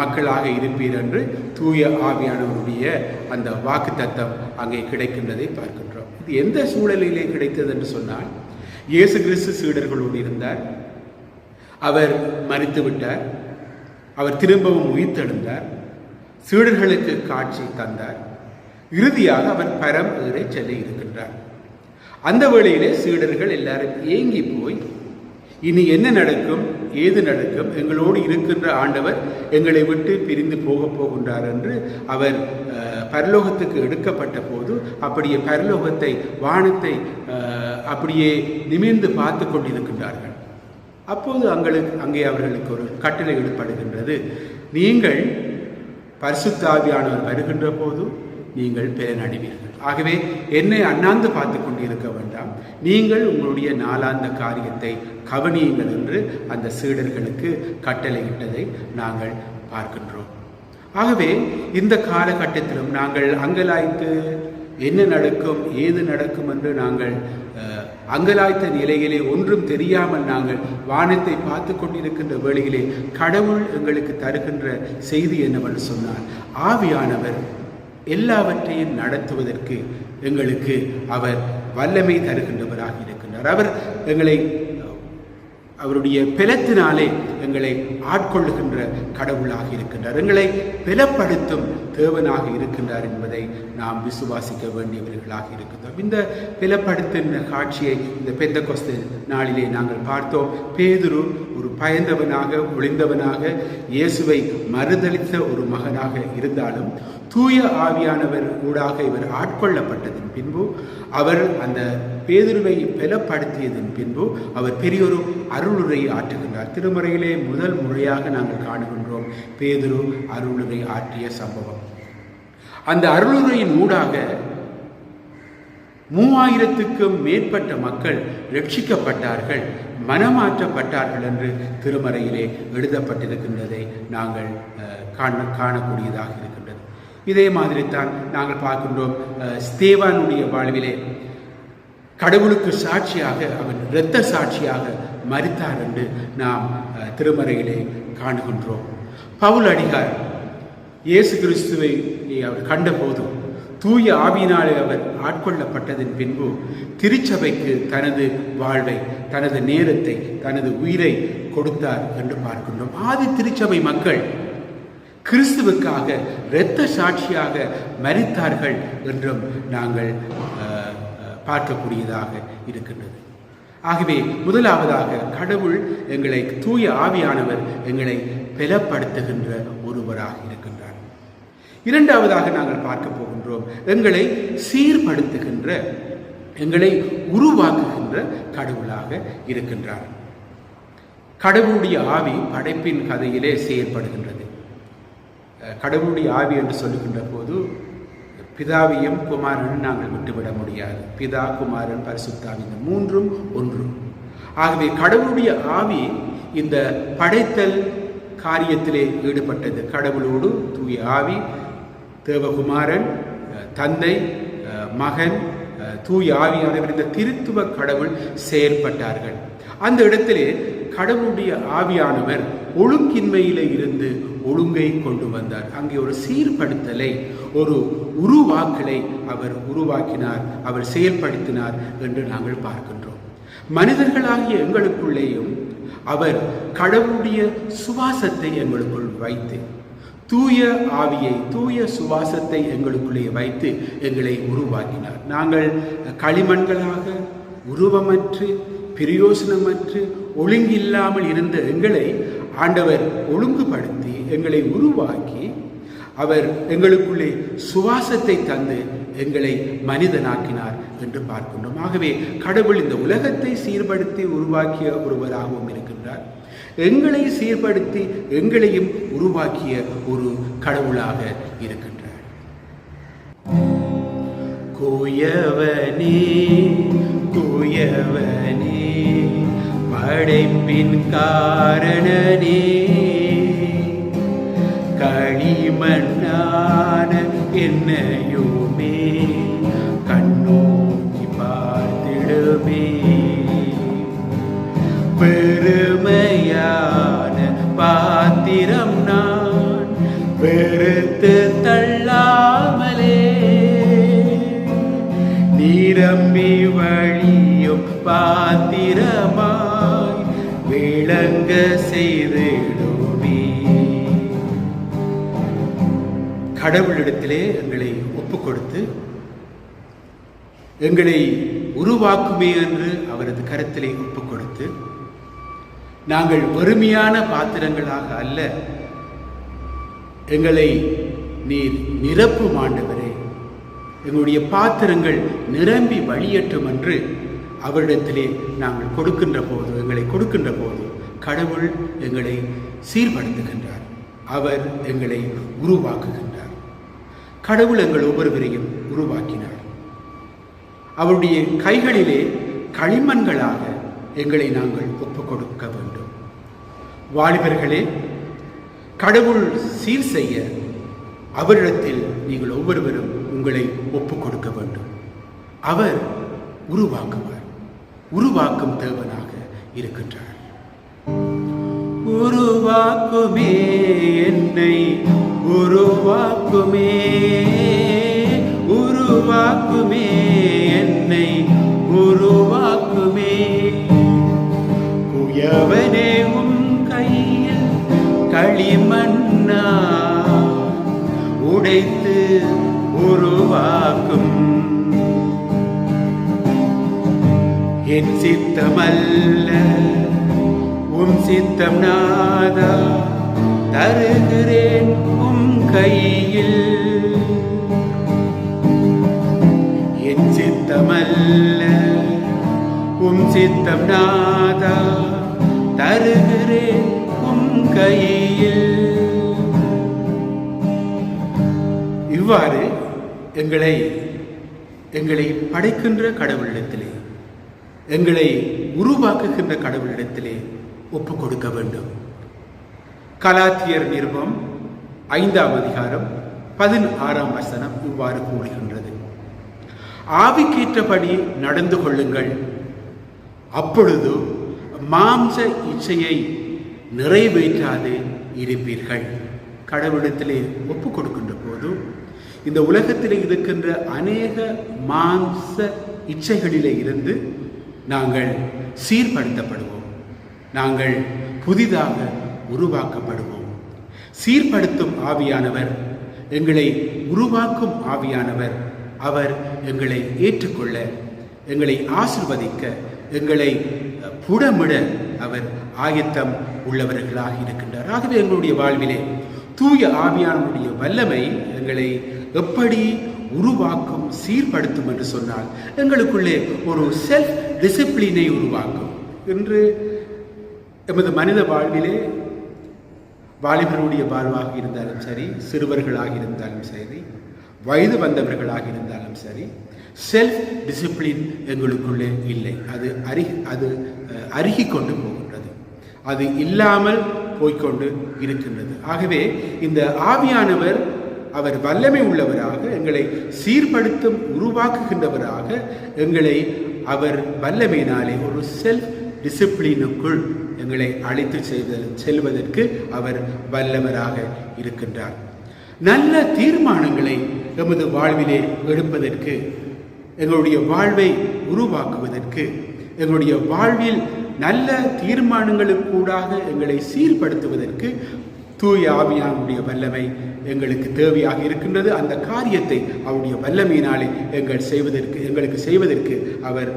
மக்களாக இருப்பீர் என்று தூய ஆவியானவருடைய அந்த வாக்குத்தத்தம் அங்கே கிடைக்கின்றதை பார்க்கின்றோம். இது எந்த சூழலிலே கிடைத்தது என்று சொன்னால், இயேசு கிறிஸ்து சீடர்களோடு இருந்தார், அவர் மரித்து விட்டார், அவர் திரும்பவும் உயிர்த்தெழுந்தார், சீடர்களுக்கு காட்சி தந்தார், இறுதியாக அவர் பரம் ஏறி செல்ல இருக்கின்றார். அந்த வேளையிலே சீடர்கள் எல்லாரும் ஏங்கி போய், இனி என்ன நடக்கும், ஏது நடக்கும், எங்களோடு இருக்கின்ற ஆண்டவர் எங்களை விட்டு பிரிந்து போகின்றார் என்று அவர் பரலோகத்துக்கு எடுக்கப்பட்ட போது அப்படியே பரலோகத்தை, வானத்தை அப்படியே நிமிர்ந்து பார்த்து கொண்டிருக்கின்றார்கள். அப்போது அங்கே அவர்களுக்கு ஒரு கட்டளை இடப்படுகின்றது. நீங்கள் பரிசுத்த ஆவியானவர் வருகின்ற போது நீங்கள் பலனடைவீர்கள். ஆகவே என்னை அண்ணாந்து பார்த்து கொண்டிருக்க வேண்டாம், நீங்கள் உங்களுடைய நாளாந்த காரியத்தை கவனியுங்கள் என்று அந்த சீடர்களுக்கு கட்டளையிட்டதை நாங்கள் பார்க்கின்றோம். ஆகவே இந்த காலகட்டத்திலும் நாங்கள் அங்கலாய்த்து என்ன நடக்கும், ஏது நடக்கும் என்று நாங்கள் அங்கலாய்த்த நிலையிலே ஒன்றும் தெரியாமல் நாங்கள் வானத்தை பார்த்து கொண்டிருக்கின்ற வேளையிலே கடவுள் எங்களுக்கு தருகின்ற செய்தி என்னவென்று சொன்னால், ஆவியானவர் எல்லாவற்றையும் நடத்துவதற்கு எங்களுக்கு அவர் வல்லமை தருகின்றவராக இருக்கின்றார். அவர் எங்களை அவருடைய பலத்தினாலே எங்களை ஆட்கொள்ளுகின்ற கடவுளாக இருக்கின்றார், எங்களை பலப்படுத்தும் தேவனாக இருக்கின்றார் என்பதை நாம் விசுவாசிக்க வேண்டியவர்களாக இருக்கின்றோம். இந்த பலப்படுத்தின காட்சியை இந்த பெந்தெகோஸ்தே நாளிலே நாங்கள் பார்த்தோம். பேதுரு ஒரு பயந்தவனாக, ஒளிந்தவனாக, இயேசுவை மறுதளித்த ஒரு மகனாக இருந்தாலும் தூய ஆவியானவர் ஊடாக இவர் ஆட்கொள்ளப்பட்டதன் பின்பு, அவர் அந்த பேதுருவை பலப்படுத்தியதன் பின்பு அவர் பெரியொரு அருளுரை ஆற்றுகின்றார். திருமறையிலே முதல் முறையாக நாங்கள் காணுகின்றோம் பேதுரு அருளுரை ஆற்றிய சம்பவம். அந்த அருளுரையின் ஊடாக 3000க்கும் மேற்பட்ட மக்கள் ரட்சிக்கப்பட்டார்கள், மனமாற்றப்பட்டார்கள் என்று திருமறையிலே எழுதப்பட்டிருக்கின்றதை நாங்கள் காணக்கூடியதாக இருக்கின்றது. இதே மாதிரி தான் நாங்கள் பார்க்கின்றோம் ஸ்தேவானுடைய வாழ்விலே கடவுளுக்கு சாட்சியாக, அவன் இரத்த சாட்சியாக மரித்தார் என்று நாம் திருமறையிலே காணுகின்றோம். பவுல் அடிகார் இயேசு கிறிஸ்துவை அவர் கண்டபோது தூய ஆவியினாலே அவர் ஆட்கொள்ளப்பட்டதன் பின்பு திருச்சபைக்கு தனது வாழ்வை, தனது நேரத்தை, தனது உயிரை கொடுத்தார் என்று பார்க்கின்றோம். ஆதி திருச்சபை மக்கள் கிறிஸ்துவுக்காக இரத்த சாட்சியாக மரித்தார்கள் என்றும் நாங்கள் பார்க்கக்கூடியதாக இருக்கின்றது. ஆகவே முதலாவதாக கடவுள் எங்களை, தூய ஆவியானவர் எங்களை பலப்படுத்துகின்ற ஒருவராக இருக்கின்றார். இரண்டாவதாக நாங்கள் பார்க்க போகின்றோம், எங்களை சீர்படுத்துகின்ற, எங்களை உருவாக்குகின்ற கடவுளாக இருக்கின்றார். கடவுளுடைய ஆவி படைப்பின் கதையிலே செயற்படுகின்றது. கடவுளுடைய ஆவி என்று சொல்லுகின்ற போது பிதாவையும் குமாரனும் நாங்கள் விட்டுவிட முடியாது. பிதா, குமாரன், பரிசுத்தாவி, இந்த மூன்றும் ஒன்று. ஆகவே கடவுளுடைய ஆவி இந்த படைத்தல் காரியத்திலே ஈடுபட்டது. கடவுளோடு தூய ஆவி, தேவகுமாரன், தந்தை, மகன், தூய ஆவியானவர், இந்த திருத்துவ கடவுள் செயல்பட்டார்கள். அந்த இடத்திலே கடவுளுடைய ஆவியானவர் ஒழுங்கின்மையிலே இருந்து ஒழுங்கை கொண்டு வந்தார். அங்கே ஒரு சீர்படுத்தலை, ஒரு உருவாக்கலை அவர் உருவாக்கினார், அவர் செயல்படுத்தினார் என்று நாங்கள் பார்க்கின்றோம். மனிதர்களாகிய எங்களுக்குள்ளேயும் அவர் கடவுளுடைய சுவாசத்தை எங்களுக்குள் வைத்து, தூய ஆவியை, தூய சுவாசத்தை எங்களுக்குள்ளே வைத்து எங்களை உருவாக்கினார். நாங்கள் களிமண்களாக உருவமற்று பிரயோசனமற்று ஒழுங்கில்லாமல் இருந்த எங்களை ஆண்டவர் ஒழுங்குபடுத்தி எங்களை உருவாக்கி அவர் எங்களுக்குள்ளே சுவாசத்தை தந்து எங்களை மனிதனாக்கினார் என்று பார்க்கின்றோம். ஆகவே கடவுள் இந்த உலகத்தை சீர்படுத்தி உருவாக்கிய ஒருவராகவும் இருக்கின்றார். எங்களை சீர்படுத்தி எங்களையும் உருவாக்கிய ஒரு கடவுளாக இருக்கின்றார். கோயவனே கோயவனே படைப்பின் காரணனே, களிமண்ணான என்னையுமே கண்ணோக்கி பார்த்திடுமே, பெருமையான பாத்திரம் நான் வெறுத்து தள்ளாமலே, நிரம்பி வழியும் பாத்திரமாய் விளங்க செய்திடுமே. கடவுளிடத்திலே எங்களை ஒப்புக் கொடுத்து எங்களை உருவாக்குமே என்று அவரது கருத்திலே ஒப்புக் கொடுத்து, நாங்கள் வெறுமையான பாத்திரங்களாக அல்ல, எங்களை நீர் நிரப்பும் ஆண்டவரே, எங்களுடைய பாத்திரங்கள் நிரம்பி வழியற்றும் என்று அவரிடத்திலே நாங்கள் கொடுக்கின்ற போது, எங்களை கொடுக்கின்ற போது கடவுள் எங்களை சீர்படுத்துகின்றார், அவர் எங்களை உருவாக்குகின்றார். கடவுள் எங்கள் ஒவ்வொருவரையும் உருவாக்கினார். அவருடைய கைகளிலே களிமண்களாக எங்களை நாங்கள் ஒப்புக் கொடுக்க வேண்டும். வாலிபர்களே, கடவுள் சீர் செய்ய அவரிடத்தில் நீங்கள் ஒவ்வொருவரும் உங்களை ஒப்புக் கொடுக்க வேண்டும். அவர் உருவாக்குவார், உருவாக்கும் தேவனாக இருக்கின்றார். உருவாக்குமே என்னை, உருவாக்குமே, உருவாக்குமே என்னை, உருவாக்குமே. குயவனே உம் கையில் களிமண்ணா உடைத்து உருவாக்கும், என் சித்தமல்ல உம் சித்தம் நாதா தருகிறேன் உம் கையில், என் சித்தமல்ல உம் சித்தம் நாதா தருகிறேன் உம் கையில். இவ்வாறு எங்களை படைக்கின்ற கடவுளிடத்திலே, எங்களை உருவாக்குகின்ற கடவுளிடத்திலே ஒப்புக் கொடுக்க வேண்டும். கலாத்தியர் நிருபம் 5ஆம் அதிகாரம் 16ஆம் வசனம் இவ்வாறு கூறுகின்றது: ஆவிக்கேற்றபடி நடந்து கொள்ளுங்கள், அப்பொழுது மாம்ச இச்சையை நிறைவேற்றாது இருப்பீர்கள். கடவுளிடத்திலே ஒப்பு கொடுக்கின்ற போது இந்த உலகத்திலே இருக்கின்ற அநேக மாம்ச இச்சைகளிலே இருந்து நாங்கள் சீர்படுத்தப்படுவோம், நாங்கள் புதிதாக உருவாக்கப்படுவோம். சீர்படுத்தும் ஆவியானவர், எங்களை உருவாக்கும் ஆவியானவர், அவர் எங்களை ஏற்றுக்கொள்ள, எங்களை ஆசிர்வதிக்க, எங்களை புடமிட அவர் ஆயத்தம் உள்ளவர்களாக இருக்கின்றார். ஆகவே எங்களுடைய வாழ்விலே தூய ஆவியானுடைய வல்லமை எங்களை எப்படி உருவாக்கும், சீர்படுத்தும் என்று சொன்னால் எங்களுக்குள்ளே ஒரு செல்ஃப் டிசிப்ளினை உருவாக்கும். இன்று எமது மனித வாழ்விலே வாலிபருடைய வாழ்வாக இருந்தாலும் சரி, சிறுவர்களாக இருந்தாலும் சரி, வயது வந்தவர்களாக இருந்தாலும் சரி, செல்ஃப் டிசிப்ளின் எங்களுக்குள்ளே இல்லை. அது அருகி கொண்டு போகின்றது, அது இல்லாமல் போய்கொண்டு இருக்கின்றது. ஆகவே இந்த ஆவியானவர் அவர் வல்லமை உள்ளவராக, எங்களை சீர்படுத்தும் உருவாக்குகின்றவராக, எங்களை அவர் வல்லமையினாலே ஒரு செல்ஃப் டிசிப்ளினுக்குள் எங்களை அழைத்து செல்வதற்கு அவர் வல்லவராக இருக்கின்றார். நல்ல தீர்மானங்களை எமது வாழ்விலே எடுப்பதற்கு, எங்களுடைய வாழ்வை உருவாக்குவதற்கு, எங்களுடைய வாழ்வில் நல்ல தீர்மானங்களுக்கூடாக எங்களை சீர்படுத்துவதற்கு தூய ஆவியானுடைய வல்லமை எங்களுக்கு தேவையாக இருக்கின்றது. அந்த காரியத்தை அவருடைய வல்லமையினாலே எங்களுக்கு செய்வதற்கு அவர்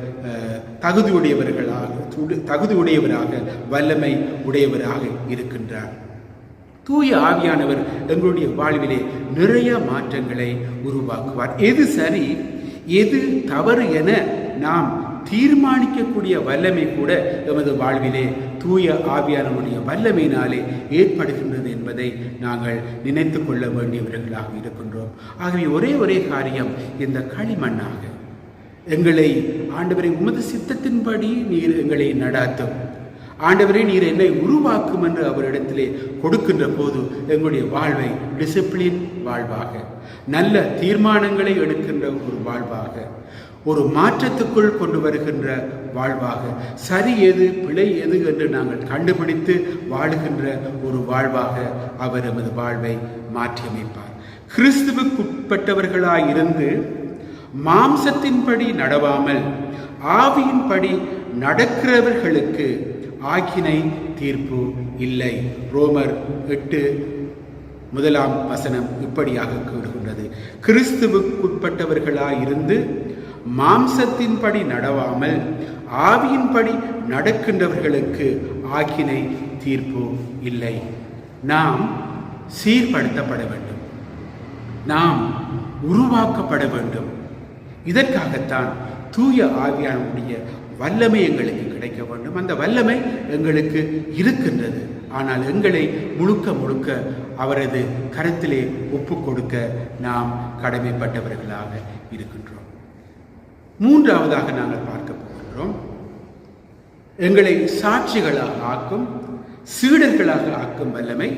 தகுதியுடையவராக வல்லமை உடையவராக இருக்கின்றார். தூய ஆவியானவர் எங்களுடைய வாழ்விலே நிறைய மாற்றங்களை உருவாக்குவார். எது சரி, எது தவறு என நாம் தீர்மானிக்கக்கூடிய வல்லமை கூட எமது வாழ்விலே தூய ஆவியானவருடைய வல்லமையினாலே ஏற்படுகின்றது என்பதை நாங்கள் நினைத்து கொள்ள வேண்டியவர்களாக இருக்கின்றோம். ஆகவே ஒரே காரியம், இந்த களிமண்ணாக எங்களை ஆண்டவரை உமது சித்தத்தின்படி நீர் எங்களை நடாத்தும், ஆண்டவரே நீர் என்னை உருவாக்கும் என்று அவரிடத்திலே கொடுக்கின்ற போது எங்களுடைய வாழ்வை டிசிப்ளின் வாழ்வாக, நல்ல தீர்மானங்களை எடுக்கின்ற ஒரு வாழ்வாக, ஒரு மாற்றத்துக்குள் கொண்டு வருகின்ற வாழ்வாக, சரி எது பிழை எது என்று நாங்கள் கண்டுபிடித்து வாழுகின்ற ஒரு வாழ்வாக அவர் எமது வாழ்வை மாற்றியமைப்பார். கிறிஸ்துவுக்குட்பட்டவர்களாயிருந்து மாம்சத்தின்படி நடவாமல் ஆவியின்படி நடக்கிறவர்களுக்கு ஆக்கினை தீர்ப்பு இல்லை. ரோமர் 8:1 இப்படியாக கூறுகின்றது. கிறிஸ்துவுக்குட்பட்டவர்களாயிருந்து மாம்சத்தின்படி நடவாமல் ஆவியின்படி நடக்கின்றவர்களுக்கு ஆக்கினை தீர்ப்பு இல்லை. நாம் சீர்படுத்தப்பட வேண்டும், நாம் உருவாக்கப்பட வேண்டும். இதற்காகத்தான் தூய ஆவியானுடைய வல்லமை எங்களுக்கு கிடைக்க வேண்டும். அந்த வல்லமை எங்களுக்கு இருக்கின்றது. ஆனால் எங்களை முழுக்க அவரது கரத்திலே ஒப்பு கொடுக்க நாம் கடமைப்பட்டவர்களாக இருக்கின்றோம். மூன்றாவதாக நாங்கள் பார்க்க போகின்றோம், எங்களை சாட்சிகளாக ஆக்கும், சீடர்களாக ஆக்கும் வல்லமை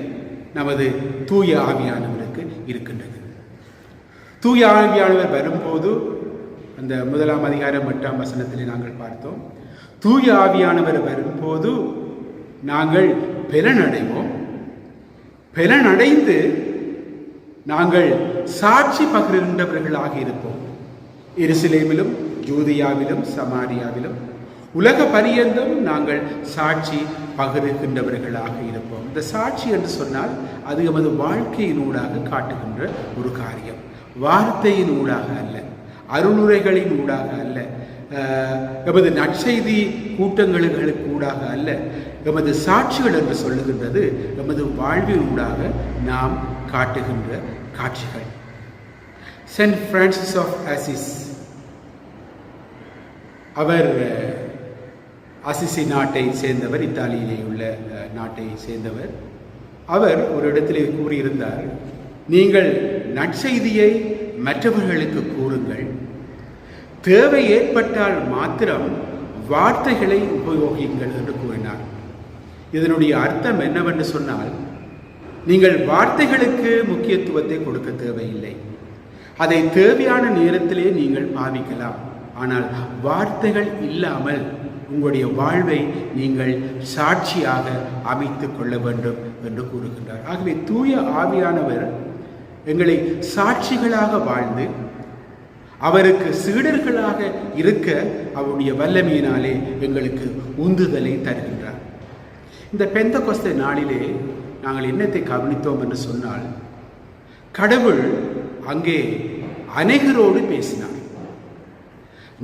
நமது தூய ஆவியானவருக்கு இருக்கின்றது. தூய ஆவியானவர் வரும்போது அந்த 1 அதிகாரம் 8 நாங்கள் பார்த்தோம். தூய ஆவியானவர் வரும்போது நாங்கள் பலனடைவோம். பலனடைந்து நாங்கள் சாட்சி பகிர்கின்றவர்களாக இருப்போம். எருசலேமிலும் யூதியாவிலும் சமாரியாவிலும் உலக பரியந்தம் நாங்கள் சாட்சி பகிர்கின்றவர்களாக இருப்போம். இந்த சாட்சி என்று சொன்னால் அது எமது வாழ்க்கையினூடாக காட்டுகின்ற ஒரு காரியம், வார்த்தையின் ஊடாக அல்ல, அருளுரைகளின் ஊடாக அல்ல, எமது நற்செய்தி கூட்டங்களுக்கு ஊடாக அல்ல. எமது சாட்சிகள் என்று சொல்லுகின்றது எமது வாழ்வின் ஊடாக நாம் காட்டுகின்ற காட்சிகள். சென்ட் பிரான்சிஸ் ஆஃப் அசிஸ், அவர் அசிசி நாட்டை சேர்ந்தவர், இத்தாலியிலே உள்ள நாட்டை சேர்ந்தவர். அவர் ஒரு இடத்திலே கூறியிருந்தார், நீங்கள் நற்செய்தியை மற்றவர்களுக்கு கூறுங்கள், தேவை ஏற்பட்டால் மாத்திரம் வார்த்தைகளை உபயோகிங்கள் என்று கூறினார். இதனுடைய அர்த்தம் என்னவென்று சொன்னால், நீங்கள் வார்த்தைகளுக்கு முக்கியத்துவத்தை கொடுக்க தேவையில்லை, அதை தேவையான நேரத்திலே நீங்கள் பாவிக்கலாம். ஆனால் வார்த்தைகள் இல்லாமல் உங்களுடைய வாழ்வை நீங்கள் சாட்சியாக அமைத்து கொள்ள வேண்டும் என்று கூறுகின்றார். ஆகவே தூய ஆவியானவர் எங்களை சாட்சிகளாக வாழ்ந்து அவருக்கு சீடர்களாக இருக்க அவருடைய வல்லமையினாலே எங்களுக்கு உந்துதலை தருகின்றார். இந்த பெந்தகோஸ்தே நாளிலே நாங்கள் என்னத்தை கவனித்தோம் என்று சொன்னால், கடவுள் அங்கே அநேகரோடு பேசினார்,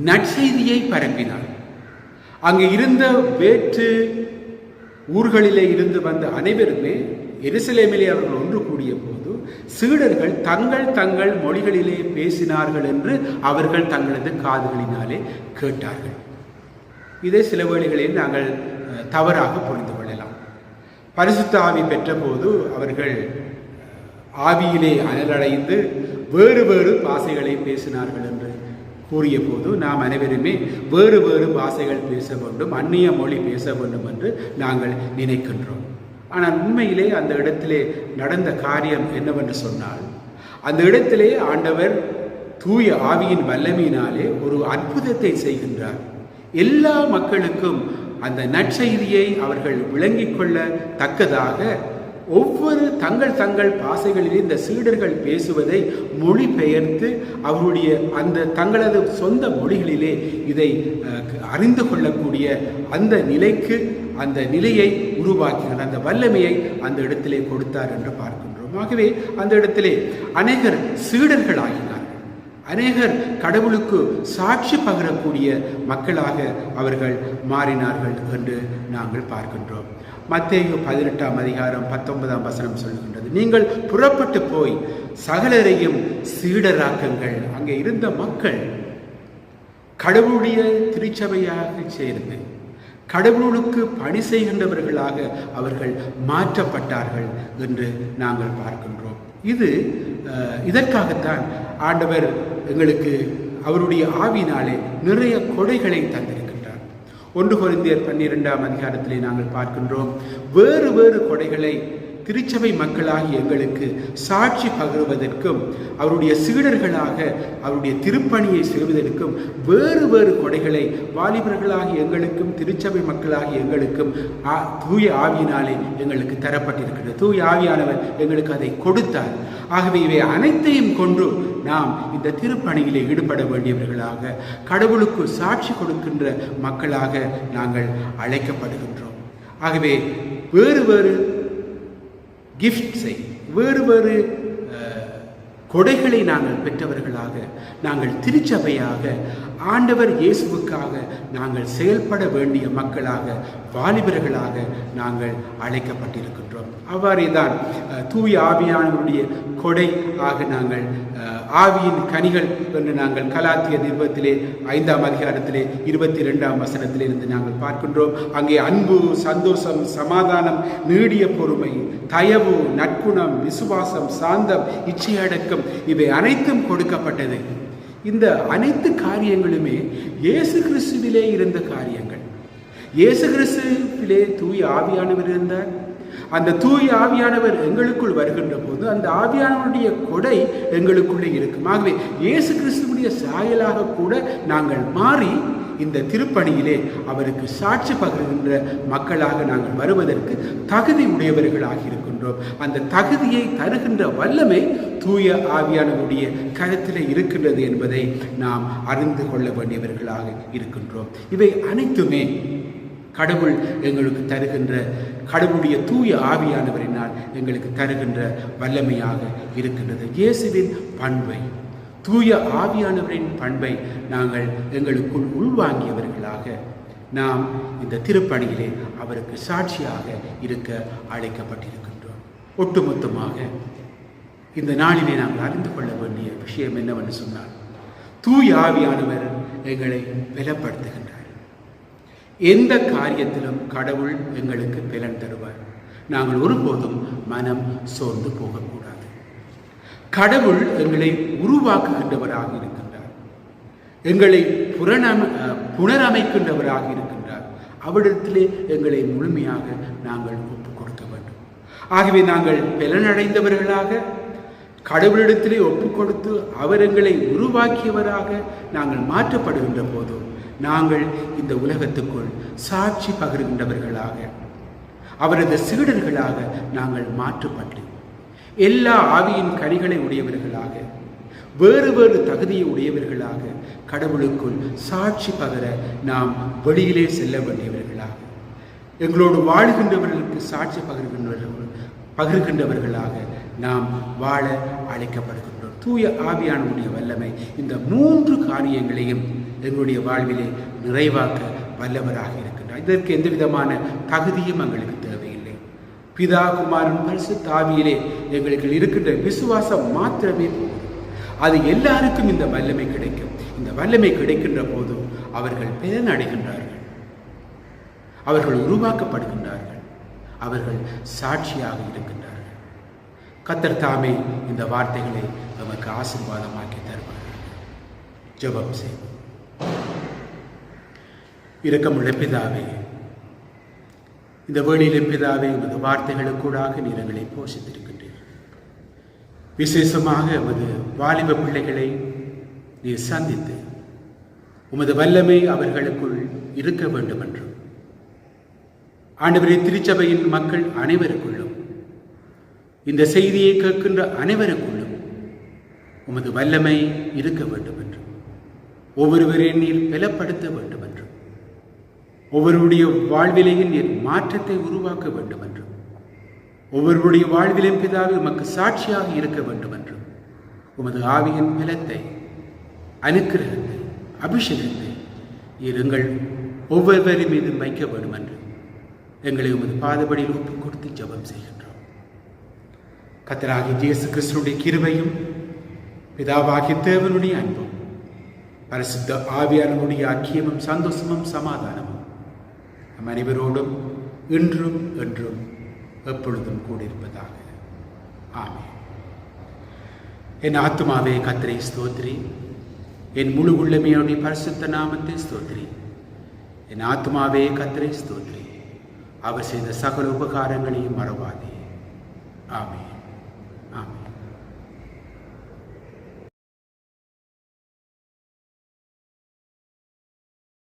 நற்செய்தியை பரப்பினார். அங்கே இருந்த வேற்று ஊர்களிலே இருந்து வந்த அனைவருமே எருசலேமிலே அவர்கள் ஒன்று கூடிய போது சீடர்கள் தங்கள் மொழிகளிலே பேசினார்கள் என்று அவர்கள் தங்களது காதுகளினாலே கேட்டார்கள். இதை சில வேளைகளில் நாங்கள் தவறாக புரிந்து கொள்ளலாம். பரிசுத்த ஆவி பெற்ற போது அவர்கள் ஆவியிலே அனலடைந்து வேறு வேறு பாஷைகளை பேசினார்கள் என்று கூறிய போது நாம் அனைவருமே வேறு வேறு பாஷைகள் பேச வேண்டும், அந்நிய மொழி பேச வேண்டும் என்று நாங்கள் நினைக்கின்றோம். ஆனால் உண்மையிலே அந்த இடத்திலே நடந்த காரியம் என்னவென்று சொன்னால், அந்த இடத்திலே ஆண்டவர் தூய ஆவியின் வல்லமையினாலே ஒரு அற்புதத்தை செய்கின்றார். எல்லா மக்களுக்கும் அந்த நற்செய்தியை அவர்கள் விளங்கிக் கொள்ள தக்கதாக ஒவ்வொரு தங்கள் பாஷைகளிலே இந்த சீடர்கள் பேசுவதை மொழிபெயர்த்து அவருடைய அந்த தங்களது சொந்த மொழிகளிலே இதை அறிந்து கொள்ளக்கூடிய அந்த நிலைக்கு அந்த நிலையை உருவாக்கினார், அந்த வல்லமையை அந்த இடத்திலே கொடுத்தார் என்று பார்க்கின்றோம். ஆகவே அந்த இடத்திலே அநேகர் சீடர்கள் ஆகினார், அநேகர் கடவுளுக்கு சாட்சி பகரக்கூடிய மக்களாக அவர்கள் மாறினார்கள் என்று நாங்கள் பார்க்கின்றோம். மத்தேயு 18ஆம் அதிகாரம் 19ஆம் வசனம் சொல்கின்றது, நீங்கள் புறப்பட்டு போய் சகலரையும் சீடராக்குங்கள். அங்கே இருந்த மக்கள் கடவுளுடைய திருச்சபையாக சேர்ந்து கடவுளுக்கு பணி செய்கின்றவர்களாக அவர்கள் மாற்றப்பட்டார்கள் என்று நாங்கள் பார்க்கின்றோம். இதற்காகத்தான் ஆண்டவர் எங்களுக்கு அவருடைய ஆவியினாலே நிறைய கொடைகளை தந்திருக்கிறார். 1 கொரிந்தியர் 12ஆம் அதிகாரத்திலே நாங்கள் பார்க்கின்றோம், வேறு வேறு கொடைகளை திருச்சபை மக்களாகி எங்களுக்கு சாட்சி பகிர்வதற்கும் அவருடைய சீடர்களாக அவருடைய திருப்பணியை செய்வதற்கும் வேறு வேறு கொடைகளை வாலிபர்களாகி எங்களுக்கும் திருச்சபை மக்களாகி எங்களுக்கும் தூய ஆவியினாலே எங்களுக்கு தரப்பட்டிருக்கிறது. தூய ஆவியானவர் எங்களுக்கு அதை கொடுத்தார். ஆகவே இவை அனைத்தையும் கொண்டு நாம் இந்த திருப்பணியிலே ஈடுபட வேண்டியவர்களாக கடவுளுக்கு சாட்சி கொடுக்கின்ற மக்களாக நாங்கள் அழைக்கப்படுகின்றோம். ஆகவே வேறு வேறு கிஃப்ட்ஸை வேறு வேறு கொடைகளை நாங்கள் பெற்றவர்களாக நாங்கள் திருச்சபையாக ஆண்டவர் இயேசுவுக்காக நாங்கள் செயல்பட வேண்டிய மக்களாக வாலிபர்களாக நாங்கள் அழைக்கப்பட்டிருக்கின்றோம். அவ்வாறே தான் தூய ஆவியானவருடைய கொடை ஆக நாங்கள் ஆவியின் கனிகள் என்று நாங்கள் கலாத்தியர் நிருபத்திலே 5ஆம் அதிகாரத்திலே 22ஆம் வசனத்திலிருந்து நாங்கள் பார்க்கின்றோம். அங்கே அன்பு, சந்தோஷம், சமாதானம், நீடிய பொறுமை, தயவு, நற்குணம், விசுவாசம், சாந்தம், இச்சையடக்கம் இவை அனைத்தும் கொடுக்கப்பட்டது. இந்த அனைத்து காரியங்களுமே இயேசு கிறிஸ்துவிலே இருந்த காரியங்கள். இயேசு கிறிஸ்துவிலே தூய ஆவியானவர் இருந்தார். அந்த தூய ஆவியானவர் எங்களுக்குள் வருகின்ற போது அந்த ஆவியானவருடைய கொடை எங்களுக்குள்ளே இருக்கும். ஆகவே இயேசு கிறிஸ்துவுடைய சாயலாக கூட நாங்கள் மாறி இந்த திருப்பணியிலே அவருக்கு சாட்சி பகிர்கின்ற மக்களாக நாங்கள் வருவதற்கு தகுதி உடையவர்களாக இருக்கின்றோம். அந்த தகுதியை தருகின்ற வல்லமை தூய ஆவியானவருடைய கருத்திலே இருக்கின்றது என்பதை நாம் அறிந்து கொள்ள வேண்டியவர்களாக இருக்கின்றோம். இவை அனைத்துமே கடவுள் எங்களுக்கு தருகின்ற, கடவுளுடைய தூய ஆவியானவரினால் எங்களுக்கு தருகின்ற வல்லமையாக இருக்கின்றது. இயேசுவின் பண்பை, தூய ஆவியானவரின் பண்பை நாங்கள் எங்களுக்குள் உள்வாங்கியவர்களாக நாம் இந்த திருப்பணியிலே அவருக்கு சாட்சியாக இருக்க அழைக்கப்பட்டிருக்கின்றோம். ஒட்டுமொத்தமாக இந்த நாளிலே நாம் அறிந்து கொள்ள வேண்டிய விஷயம் என்னவென்று சொன்னால், தூய ஆவியானவர் எங்களை பலப்படுத்துகின்றார். எந்த காரியத்திலும் கடவுள் எங்களுக்கு பலன் தருவார். நாங்கள் ஒருபோதும் மனம் சோர்ந்து போகக்கூடாது. கடவுள் எங்களை உருவாக்குகின்றவராக இருக்கின்றார், எங்களை புனரமைக்கின்றவராக இருக்கின்றார். அவ்விடத்திலே எங்களை முழுமையாக நாங்கள் ஒப்புக் கொடுக்க வேண்டும். ஆகவே நாங்கள் பலனடைந்தவர்களாக கடவுளிடத்திலே ஒப்புக் கொடுத்து அவர் எங்களை உருவாக்கியவராக நாங்கள் மாற்றப்படுகின்ற போது நாங்கள் இந்த உலகத்துக்குள் சாட்சி பகிர்கின்றவர்களாக அவரது சீடர்களாக நாங்கள் மாற்றப்பட்டு எல்லா ஆவியின் கனிகளை உடையவர்களாக வேறு வேறு தகுதியை உடையவர்களாக கடவுளுக்குள் சாட்சி பகர நாம் வெளியிலே செல்ல வேண்டியவர்களாக எங்களோடு வாழ்கின்றவர்களுக்கு சாட்சி பகிர்கின்றவர்களாக நாம் வாழ அழைக்கப்படுகின்றோம். தூய ஆவியானுடைய வல்லமை இந்த 3 காரியங்களையும் எங்களுடைய வாழ்விலே நிறைவாக்க வல்லவராக இருக்கின்றார். இதற்கு எந்த விதமான தகுதியும் எங்களுக்கு தேவையில்லை. பிதா குமாரன் பரிசுத்த ஆவியிலே எங்களுக்கு இருக்கின்ற விசுவாசம் மாத்திரமே போதும். அது எல்லாருக்கும் இந்த வல்லமை கிடைக்கும். இந்த வல்லமை கிடைக்கின்ற போது அவர்கள் பலனடைகின்றார்கள், அவர்கள் உருவாக்கப்படுகின்றார்கள், அவர்கள் சாட்சியாக இருக்கின்றார்கள். கர்த்தர் தாமே இந்த வார்த்தைகளை நமக்கு ஆசீர்வாதமாக்கி தருவார்கள். ஜெபம் செய்வோம். இரக்கமுள்ள பிதாவே, இந்த வேளையிலே பிதாவே, உமது வார்த்தைகளுக்கூடாக நீர் எங்களை போஷித்திருக்கின்றீர். விசேஷமாக உமது வாலிப பிள்ளைகளை நீர் சந்தித்து உமது வல்லமை அவர்களுக்குள் இருக்க வேண்டும் என்றும், ஆண்டவரே, திருச்சபையின் மக்கள் அனைவருக்குள்ளும், இந்த செய்தியை கேட்கின்ற அனைவருக்குள்ளும் உமது வல்லமை இருக்க வேண்டும் என்றும், ஒவ்வொருவரையும் நீர் பலப்படுத்த வேண்டும் என்றும், ஒவ்வொருடைய வாழ்விலேயும் நீர் மாற்றத்தை உருவாக்க வேண்டும் என்றும், ஒவ்வொருடைய வாழ்விலும் பிதாவே உமக்கு சாட்சியாக இருக்க வேண்டும் என்றும், உமது ஆவியின் பலத்தை, அனுக்கிரகத்தை, அபிஷேகத்தை நீர் எங்கள் ஒவ்வொருவரின் மீதும் வைக்க வேண்டும் என்று எங்களை உமது பாதபடியில் ஒப்புக் கொடுத்து ஜெபம் செய்கின்றோம். கர்த்தராகிய இயேசு கிறிஸ்துவினுடைய கிருபையும் பிதாவாகிய தேவனுடைய அன்பும் பரிசுத்த ஆவியானவருடைய ஐக்கியமும் சந்தோஷமும் சமாதானமும் நம் அனைவரோடும் இன்றும் என்றும் எப்பொழுதும் கூடியிருப்பதாக. ஆமென். என் ஆத்துமாவே கர்த்தரை ஸ்தோத்திரி, என் முழு உள்ளமையுடைய பரிசுத்த நாமத்தை ஸ்தோத்திரி. என் ஆத்துமாவே கர்த்தரை ஸ்தோத்திரி, அவர் செய்த சகல உபகாரங்களையும் மறவாதே. ஆமென்.